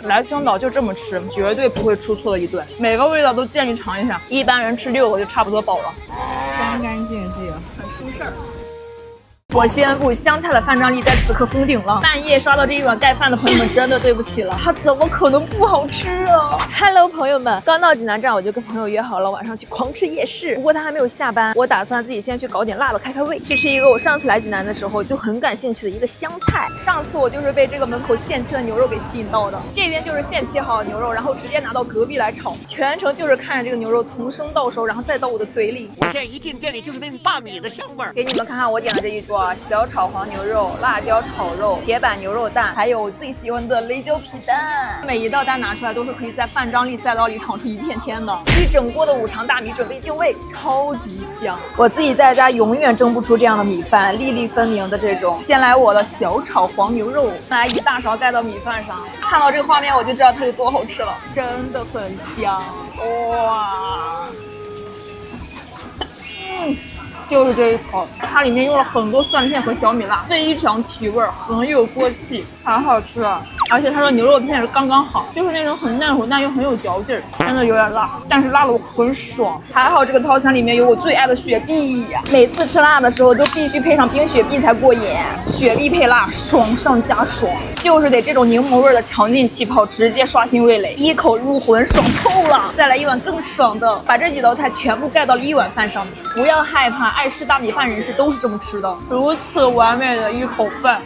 来青岛就这么吃，绝对不会出错的一顿，每个味道都建议尝一下。一般人吃6个就差不多饱了，干干净净，很舒适。我宣布，香菜的饭张力在此刻封顶了。半夜刷到这一碗盖饭的朋友们，真的对不起了，它怎么可能不好吃啊 ？Hello， 朋友们，刚到济南站，我就跟朋友约好了晚上去狂吃夜市。不过他还没有下班，我打算自己先去搞点辣的开开胃，去吃一个我上次来济南的时候就很感兴趣的一个香菜。上次我就是被这个门口现切的牛肉给吸引到的，这边就是现切好的牛肉，然后直接拿到隔壁来炒，全程就是看着这个牛肉从生到熟，然后再到我的嘴里。我现在一进店里就是那种大米的香味儿。给你们看看我点的这一桌。小炒黄牛肉、辣椒炒肉、铁板牛肉蛋，还有我最喜欢的雷椒皮蛋。每一道蛋拿出来都是可以在饭张力赛道里闯出一片天的。一整锅的五常大米准备就位，超级香。我自己在家永远蒸不出这样的米饭，粒粒分明的这种。先来我的小炒黄牛肉，来一大勺盖到米饭上。看到这个画面我就知道它有多好吃了，真的很香，哇！就是这一口，它里面用了很多蒜片和小米辣，非常提味，很有锅气，好好吃啊！而且它的牛肉片是刚刚好，就是那种很嫩但又很有嚼劲儿，真的有点辣，但是辣的我很爽。还好这个套餐里面有我最爱的雪碧，每次吃辣的时候都必须配上冰雪碧才过瘾，雪碧配辣，爽上加爽，就是得这种柠檬味的强劲气泡直接刷新味蕾，一口入魂，爽透了！再来一碗更爽的，把这几道菜全部盖到了一碗饭上面，不要害怕。爱吃大米饭人士都是这么吃的，如此完美的一口饭，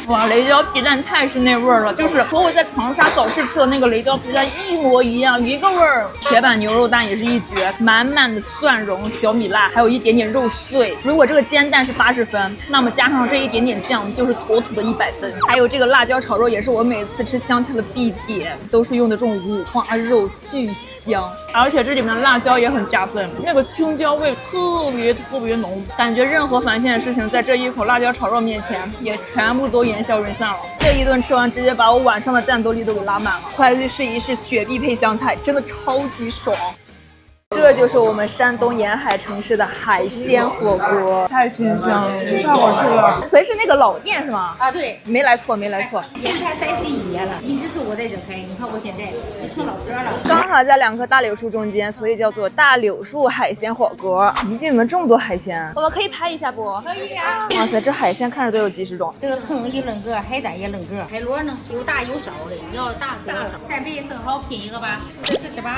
哇，雷椒皮蛋太是那味儿了，就是和我在长沙早市吃的那个雷椒皮蛋一模一样，一个味儿。铁板牛肉蛋也是一绝，满满的蒜蓉、小米辣，还有一点点肉碎。如果这个煎蛋是80分，那么加上这一点点酱，就是妥妥的100分。还有这个辣椒炒肉也是我每次吃香菜的必点，都是用的这种五花肉，巨香。而且这里面的辣椒也很加分，那个青椒味特别浓，感觉任何烦心的事情在这一口辣椒炒肉面前也全部都烟消云散了。这一顿吃完，直接把我晚上的战斗力都给拉满了。快去试一试雪碧配香菜，真的超级爽。这就是我们山东沿海城市的海鲜火锅，太新香了，太好吃了。咱是那个老店是吗？啊，对，没来错。沿海31年了，一直是我在这开。你看我现在就成老哥了。刚好在2棵大柳树中间，所以叫做大柳树海鲜火锅。一进门这么多海鲜，我们可以拍一下不？可以啊。哇塞，这海鲜看着都有几十种。这个葱一轮个，海带也轮个，海螺呢有大有少的，你要大的扇贝生蚝拼一个吧，这是什么？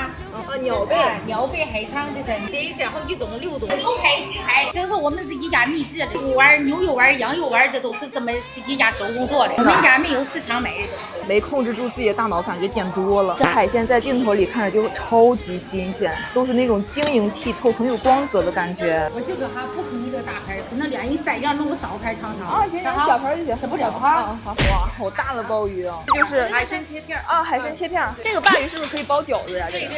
鸟贝。海肠这是，这些好几种6种，牛排、鸡排，这是我们自己家秘制的，猪丸、牛肉丸、羊肉丸，这都是这么自己家手工做的。我们家没有市场买的。没控制住自己的大脑，感觉点多了。这海鲜在镜头里看着就超级新鲜，都是那种晶莹剔透、很有光泽的感觉。我这个哈不可能这个大盘，可能2人3样弄个小盘尝尝。啊，行，小盘就行，吃不了哈。好，哇，好大的鲍鱼啊！这就是海参切片啊，海参切片。这个鲅鱼是不是可以包饺子呀？对，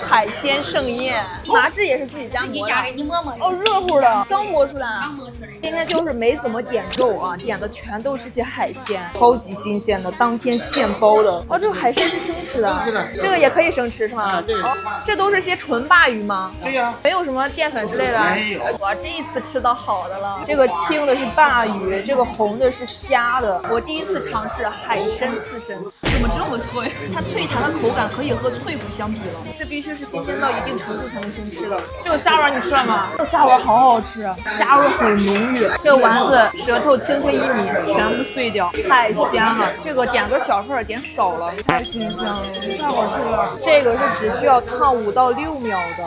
海鲜盛宴，麻汁也是自己家磨的。你摸摸。哦，热乎的，刚磨出来。刚磨出来。今天就是没怎么点肉啊，点的全都是些海鲜，超级新鲜的，当天现包的。哦，这个海参是生吃的，这个也可以生吃是吗？啊，对。哦，这都是些纯鲅鱼吗？对呀。没有什么淀粉之类的。没有。我这一次吃到好的了，这个青的是鲅鱼，这个红的是虾的。我第一次尝试海参刺身，怎么这么脆？它脆弹的口感可以和脆骨相比了。这必须是新鲜到一定程度才能生吃的。这个虾丸你吃了吗？这个虾丸好好吃，虾味很浓郁。这个丸子舌头轻轻一抿，全部碎掉，太香了。这个点个小份，点少了，太新鲜了，太好吃了。这个是只需要烫5到6秒的。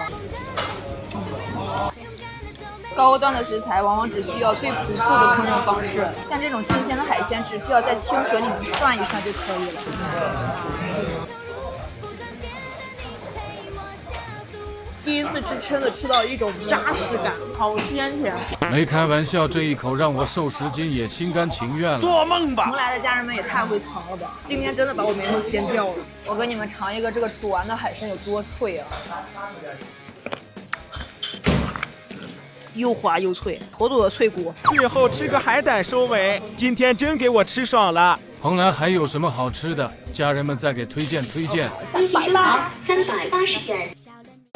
高端的食材往往只需要最朴素的烹饪方式，像这种新鲜的海鲜，只需要在清水里面涮一涮就可以了。第一次吃蛏子吃到一种扎实感，好鲜甜。没开玩笑，这一口让我瘦10斤也心甘情愿了。做梦吧！同来的家人们也太会藏了吧！今天真的把我眉头掀掉了。我给你们尝一个这个煮完的海参有多脆啊！又滑又脆，妥妥的脆骨。最后吃个海胆收尾，今天真给我吃爽了。蓬莱还有什么好吃的？家人们再给推荐推荐。380元。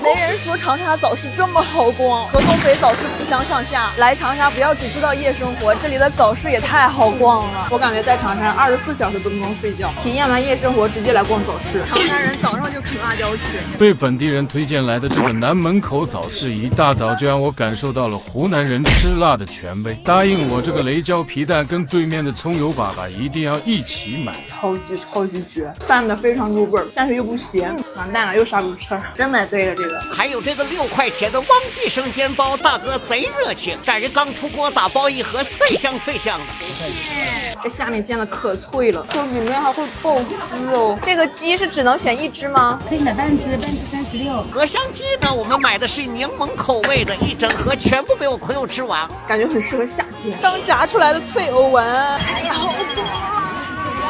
没人说长沙早市这么好逛，和东北早市不相上下。来长沙不要只知道夜生活，这里的早市也太好逛了。我感觉在长沙24小时都不用睡觉，体验完夜生活直接来逛早市。长沙人早上就啃辣椒吃。被本地人推荐来的这个南门口早市，一大早就让我感受到了湖南人吃辣的权威。答应我这个雷椒皮蛋跟对面的葱油粑粑一定要一起买。超级绝，拌的非常入味儿，但是又不咸。完蛋了，又啥不吃，真买对了这个。还有这个6块钱的汪记生煎包，大哥贼热情，感觉刚出锅打包一盒，脆香的。这下面煎的可脆了，这里面还会爆汁哦。这个鸡是只能选1只吗？可以买半只36。荷香鸡呢，我们买的是柠檬口味的，一整盒全部被我朋友吃完，感觉很适合夏天。刚炸出来的脆藕丸，哎呀，好棒！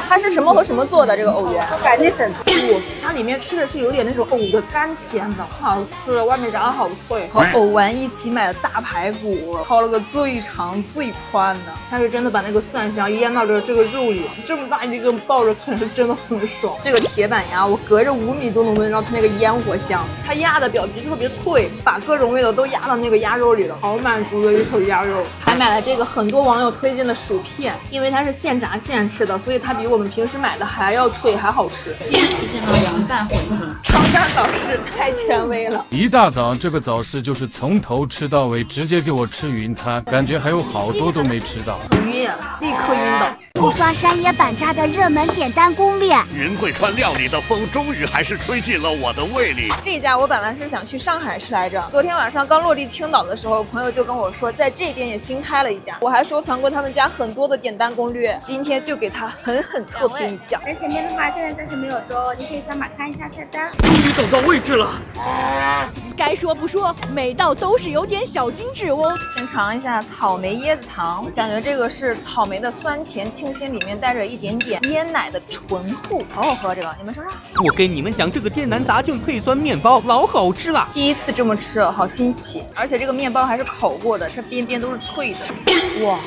它是什么和什么做的？这个藕圆，感觉很粗，它里面吃的是有点那种藕的甘甜的，好吃，外面炸的好脆。和藕丸一起买的大排骨，烤了个最长最宽的，它是真的把那个蒜香腌到这个肉里，这么大一个抱着啃是真的很爽。这个铁板鸭，我隔着5米都能闻到它那个烟火香，它压的表皮特别脆，把各种味道都压到那个鸭肉里了，好满足的一口鸭肉。还买了这个很多网友推荐的薯片，因为它是现炸现吃的，所以它比我们平时买的还要脆还好吃。坚持见到凉拌馄饨，长沙早市太权威了。一大早这个早市就是从头吃到尾，直接给我吃云摊，感觉还有好多都没吃到。晕啊，立刻晕倒。不刷山野板扎的热门点单攻略。云贵川料理的风终于还是吹进了我的胃里。这家我本来是想去上海吃来着，昨天晚上刚落地青岛的时候，朋友就跟我说在这边也新开了一家，我还收藏过他们家很多的点单攻略，今天就给他狠狠测评一下。在前面的话，现在暂时没有粥，你可以扫码看一下菜单。终于找到位置了。该说不说，每道都是有点小精致哦。先尝一下草莓椰子糖，感觉这个是草莓的酸甜清新，里面带着一点点椰奶的醇厚，好好喝。这个你们尝尝。我跟你们讲，这个天南杂菌配酸面包老好吃了，第一次这么吃，好新奇。而且这个面包还是烤过的，这边边都是脆的。哇！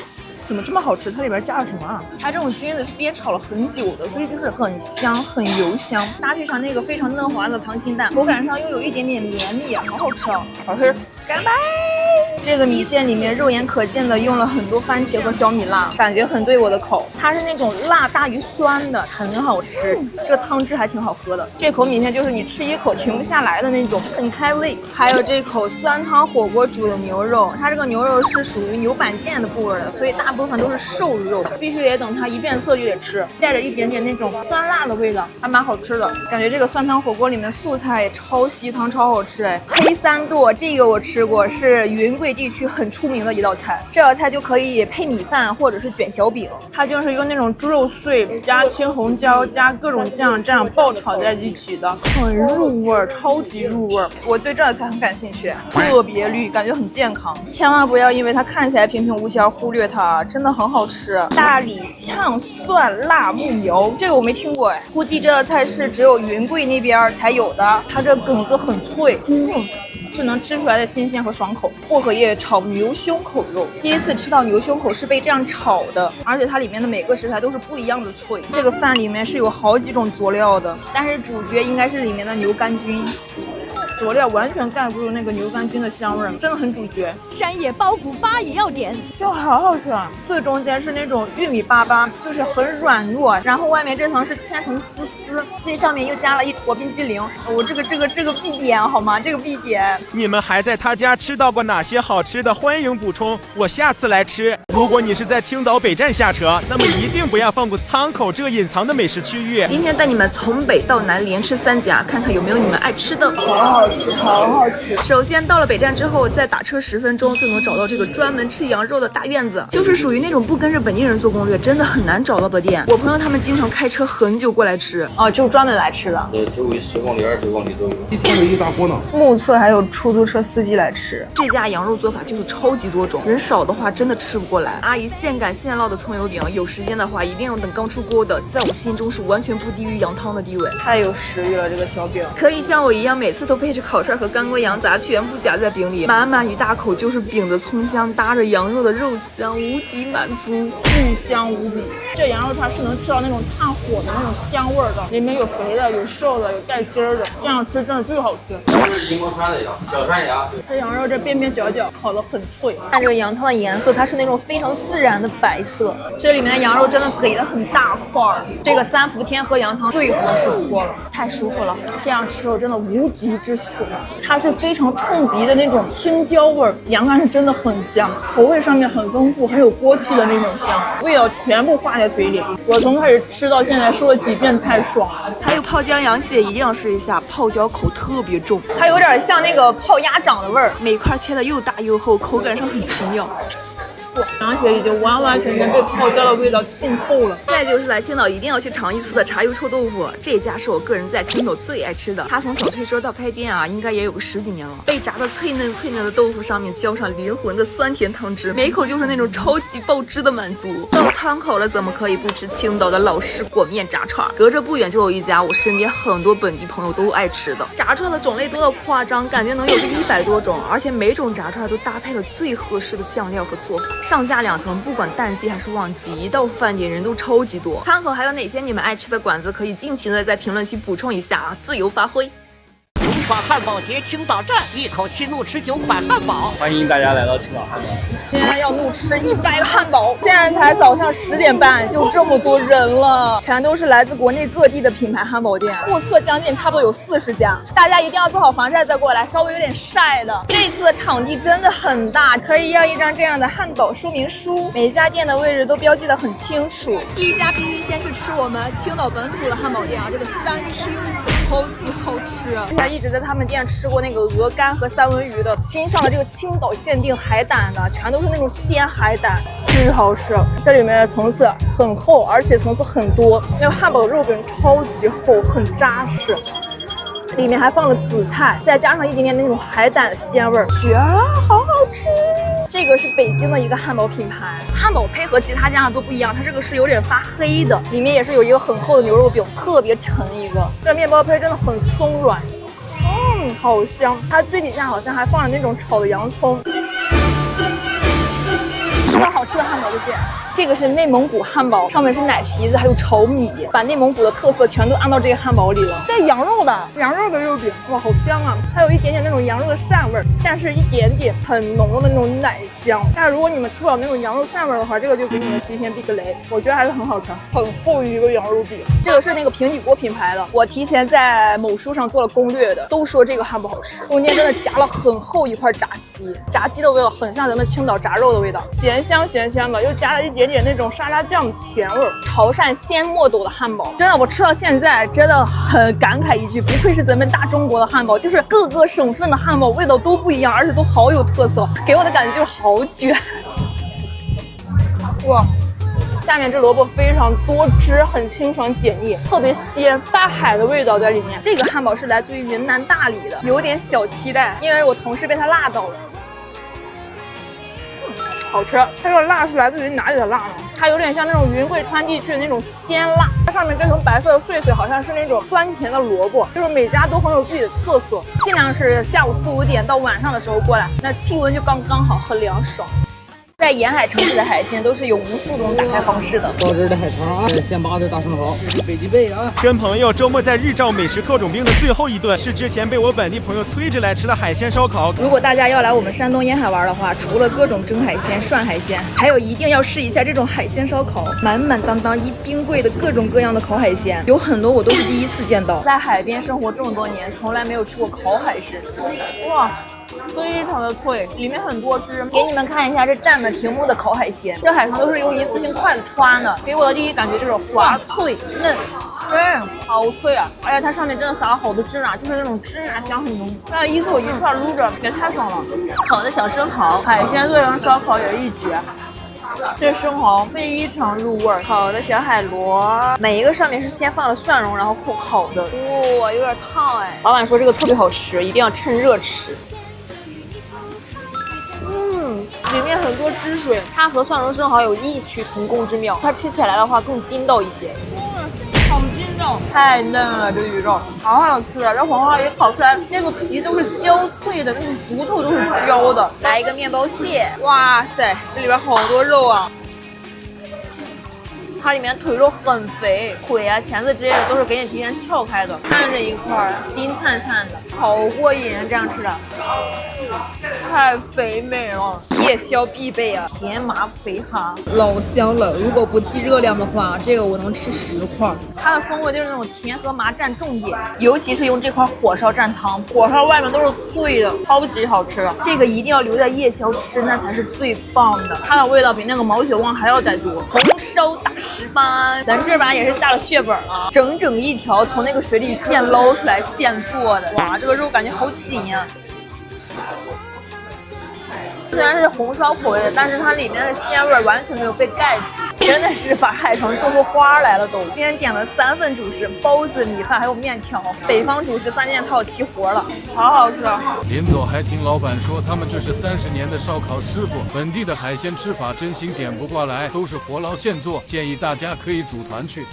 怎么这么好吃？它里边加了什么啊？它这种菌子是煸炒了很久的，所以就是很香，很油香，搭配上那个非常嫩滑的溏心蛋，口感上又有一点点绵密，好好吃哦，好吃！干杯！这个米线里面肉眼可见的用了很多番茄和小米辣，感觉很对我的口。它是那种辣大于酸的，很好吃。这个汤汁还挺好喝的。这口米线就是你吃一口停不下来的那种，很开胃。还有这口酸汤火锅煮的牛肉，它这个牛肉是属于牛板腱的部位的，所以大部分都是瘦肉，必须得等它一变色就得吃，带着一点点那种酸辣的味道，还蛮好吃的。感觉这个酸汤火锅里面素菜也超吸汤，超好吃哎。黑三剁这个我吃过，是云贵地区很出名的一道菜，这道菜就可以配米饭或者是卷小饼，它就是用那种猪肉碎加青红椒加各种酱这样爆炒在一起的，很入味儿，超级入味儿。我对这道菜很感兴趣，特别绿，感觉很健康，千万不要因为它看起来平平无奇而忽略它，真的很好吃。大理炝蒜辣木苗，这个我没听过哎，估计这道菜是只有云贵那边才有的。它这梗子很脆，是能吃出来的新鲜和爽口。薄荷叶炒牛胸口肉，第一次吃到牛胸口是被这样炒的，而且它里面的每个食材都是不一样的脆。这个饭里面是有好几种佐料的，但是主角应该是里面的牛肝菌。佐料完全盖不住那个牛肝菌的香味，真的很主角。山野包谷8也要点，就好好吃啊！最中间是那种玉米粑粑，就是很软糯，然后外面这层是千层丝丝，最上面又加了一坨冰激凌。我这个必点好吗？这个必点。你们还在他家吃到过哪些好吃的？欢迎补充，我下次来吃。如果你是在青岛北站下车，那么一定不要放过仓口这个隐藏的美食区域。今天带你们从北到南连吃3家，看看有没有你们爱吃的。好好吃！首先到了北站之后，再打车10分钟就能找到这个专门吃羊肉的大院子，就是属于那种不跟着本地人做攻略真的很难找到的店。我朋友他们经常开车很久过来吃，就专门来吃的。周围10公里、20公里都有，一天有一大锅呢。目测还有出租车司机来吃。这家羊肉做法就是超级多种，人少的话真的吃不过来。阿姨现擀现烙的葱油饼，有时间的话一定要等刚出锅的，在我心中是完全不低于羊汤的地位。太有食欲了，这个小饼可以像我一样每次都配着烤串和干锅羊杂全部夹在饼里，满满一大口就是饼的葱香搭着羊肉的肉香，无敌满足，巨香无比。这羊肉串是能吃到那种炭火的那种香味的，里面有肥的，有瘦的，有带筋儿的，这样吃真的最好吃。这是银锅串的羊，小串羊。这羊肉这边边角角烤得很脆，看这个羊汤的颜色，它是那种非常自然的白色。这里面的羊肉真的给的很大块儿，这个三伏天喝羊汤最合适不过了，太舒服了。这样吃肉真的无极之爽，它是非常冲鼻的那种青椒味儿，羊肝是真的很香，口味上面很丰富，很有锅气的那种香，味道全部化在嘴里。我从开始吃到现在说了几遍太爽了。还有泡姜羊血一定要试一下，泡椒口特别重，它有点像那个泡鸭掌的味儿，每块切的又大又厚，口感上很奇妙。羊血已经完完全全被泡椒的味道浸透了。再就是来青岛一定要去尝一次的茶油臭豆腐，这家是我个人在青岛最爱吃的。它从小推车到开店啊，应该也有个10几年了。被炸的脆嫩的豆腐上面浇上灵魂的酸甜汤汁，每口就是那种超级爆汁的满足。到仓口了，怎么可以不吃青岛的老式裹面炸串？隔着不远就有一家我身边很多本地朋友都爱吃的炸串的种类多到夸张，感觉能有个100多种，而且每种炸串都搭配了最合适的酱料和做法。上下2层，不管淡季还是旺季，一到饭点人都超级多。仓口还有哪些你们爱吃的馆子，可以尽情的在评论区补充一下啊，自由发挥。勇闯汉堡节青岛站，一口气怒吃9款汉堡。欢迎大家来到青岛汉堡。今天要怒吃100个汉堡，现在才早上10点半，就这么多人了，全都是来自国内各地的品牌汉堡店，目测将近差不多有40家。大家一定要做好防晒再过来，稍微有点晒的。这次的场地真的很大，可以要一张这样的汉堡说明书，每家店的位置都标记得很清楚。第一家必须先去吃我们青岛本土的汉堡店啊，这个3Q。超级好吃，之前一直在他们店吃过那个鹅肝和三文鱼的，新上了这个青岛限定海胆的，全都是那种鲜海胆，巨好吃。这里面的层次很厚，而且层次很多，那个汉堡肉饼超级厚，很扎实。里面还放了紫菜，再加上一点点那种海胆的鲜味儿，绝了，好好吃！这个是北京的一个汉堡品牌，汉堡胚和其他家的都不一样，它这个是有点发黑的，里面也是有一个很厚的牛肉饼，特别沉一个。这面包胚真的很松软，好香。它最底下好像还放了那种炒的洋葱。说到好吃的汉堡就这个是内蒙古汉堡，上面是奶皮子还有炒米，把内蒙古的特色全都按到这个汉堡里了。带羊肉的肉饼，哇，好香啊！还有一点点那种羊肉的膻味儿，但是一点点很浓的那种奶香。但如果你们吃不了那种羊肉膻味儿的话，这个就给你们提前避个雷。我觉得还是很好吃，很厚一个羊肉饼。这个是那个平底锅品牌的，我提前在某书上做了攻略的，都说这个汉堡好吃。中间真的夹了很厚一块炸鸡，炸鸡的味道很像咱们青岛炸肉的味道，咸香的，又加了一点点那种沙拉酱的甜味儿。潮汕鲜墨斗的汉堡，真的我吃到现在真的很感慨一句，不愧是咱们大中国的汉堡，就是各个省份的汉堡味道都不一样，而且都好有特色，给我的感觉就是好卷。哇！下面这萝卜非常多汁，很清爽解腻，特别鲜，大海的味道在里面。这个汉堡是来自于云南大理的，有点小期待，因为我同事被它辣到了。好吃，它这个辣是来自于哪里的辣呢？它有点像那种云贵川地区的那种鲜辣，它上面这层白色的碎碎好像是那种酸甜的萝卜，就是每家都很有自己的特色。尽量是下午4、5点到晚上的时候过来，那气温就刚刚好，很凉爽。在沿海城市的海鲜都是有无数种打开方式的，高汁的海肠啊，现扒的大生蚝，北极贝啊。跟朋友周末在日照美食特种兵的最后一顿，是之前被我本地朋友催着来吃的海鲜烧烤。如果大家要来我们山东沿海玩的话，除了各种蒸海鲜、涮海鲜，还有一定要试一下这种海鲜烧烤，满满当当一冰柜的各种各样的烤海鲜，有很多我都是第一次见到。在海边生活这么多年，从来没有吃过烤海参，哇！非常的脆，里面很多汁。给你们看一下这占了屏幕的烤海鲜，这海肠都是用一次性筷子穿的，给我的第一感觉就是滑脆嫩，好脆啊！而且它上面真的撒了好多芝麻，就是那种芝麻香很浓，那一口一串撸着也太爽了。烤的小生蚝，海鲜做成烧烤也是一绝。这生蚝非常入味儿，烤的小海螺，每一个上面是先放了蒜蓉，然后后烤的。哇，有点烫哎。老板说这个特别好吃，一定要趁热吃。里面很多汁水，它和蒜蓉生蚝有异曲同工之妙，它吃起来的话更筋道一些。好筋道，太嫩了，这鱼肉好好吃啊！这黄花鱼烤出来，那个皮都是焦脆的，那个骨头都是焦的。来一个面包蟹，哇塞，这里边好多肉啊！它里面腿肉很肥，腿啊、钳子之类的都是给你提前撬开的，看着一块金灿灿的，好过瘾啊！这样吃的，太肥美了，夜宵必备啊！甜麻肥蛤老香了，如果不计热量的话，这个我能吃10块。它的风味就是那种甜和麻占重点，尤其是用这块火烧蘸汤，火烧外面都是脆的，超级好吃。这个一定要留在夜宵吃，那才是最棒的。它的味道比那个毛血旺还要再多。红烧大石斑，咱这把也是下了血本了，整整一条从那个水里现捞出来现做的，哇，这个肉感觉好紧呀！虽然是红烧口味的，但是它里面的鲜味完全没有被盖住，真的是把海城做出花来了都。今天点了3份主食，包子、米饭还有面条，北方主食3件套齐活了，好好吃。临走还听老板说，他们这是30年的烧烤师傅，本地的海鲜吃法真心点不过来，都是活捞现做，建议大家可以组团去。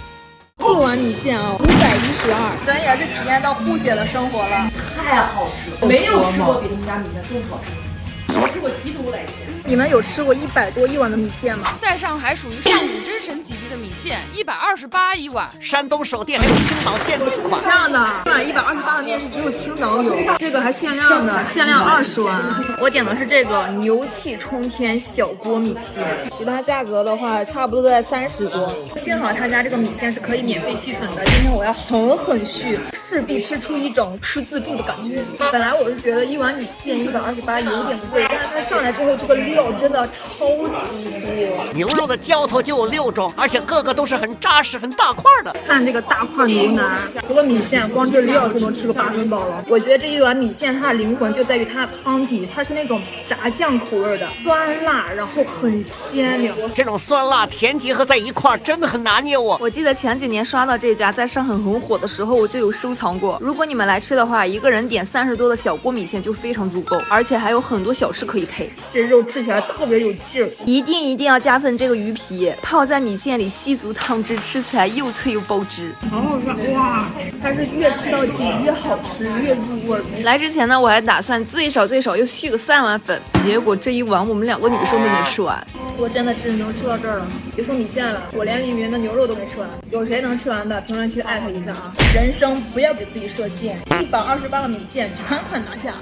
4碗米线啊，512，咱也是体验到户姐的生活了，太好吃了，没有吃过比他们家米线更好吃的米线，我吃过提督来着。你们有吃过100多1碗的米线吗？在上海属于上古真神级别的米线，128一碗。山东首店还有青岛限定款，这样的，这碗128的面是只有青岛有，这个还限量的，限量20碗。我点的是这个牛气冲天小锅米线，其他价格的话差不多都在30多。幸好他家这个米线是可以免费续粉的，今天我要狠狠续，势必吃出一种吃自助的感觉。本来我是觉得一碗米线128有点贵，但是它上来之后这个料真的超级多，牛肉的浇头就有6种，而且个个都是很扎实、很大块的。看这个大块牛腩，除了米线，光这料就能吃个8分饱了。我觉得这一碗米线它的灵魂就在于它的汤底，它是那种炸酱口味的，酸辣，然后很鲜亮。这种酸辣甜结合在一块，真的很拿捏我。我记得前几年刷到这家在上海很火的时候，我就有收藏过。如果你们来吃的话，一个人点30多的小锅米线就非常足够，而且还有很多小吃可以配。这肉吃起来特别有劲儿，一定要加份这个鱼皮，泡在米线里吸足汤汁，吃起来又脆又爆汁，好好吃哇！它是越吃到底越好吃，越入味。来之前呢，我还打算最少又续个3碗粉，结果这一碗我们2个女生都没吃完。我真的只能吃到这儿了，别说米线了，我连里面的牛肉都没吃完。有谁能吃完的，评论区艾特一下啊！人生不要给自己设限，128的米线全款拿下。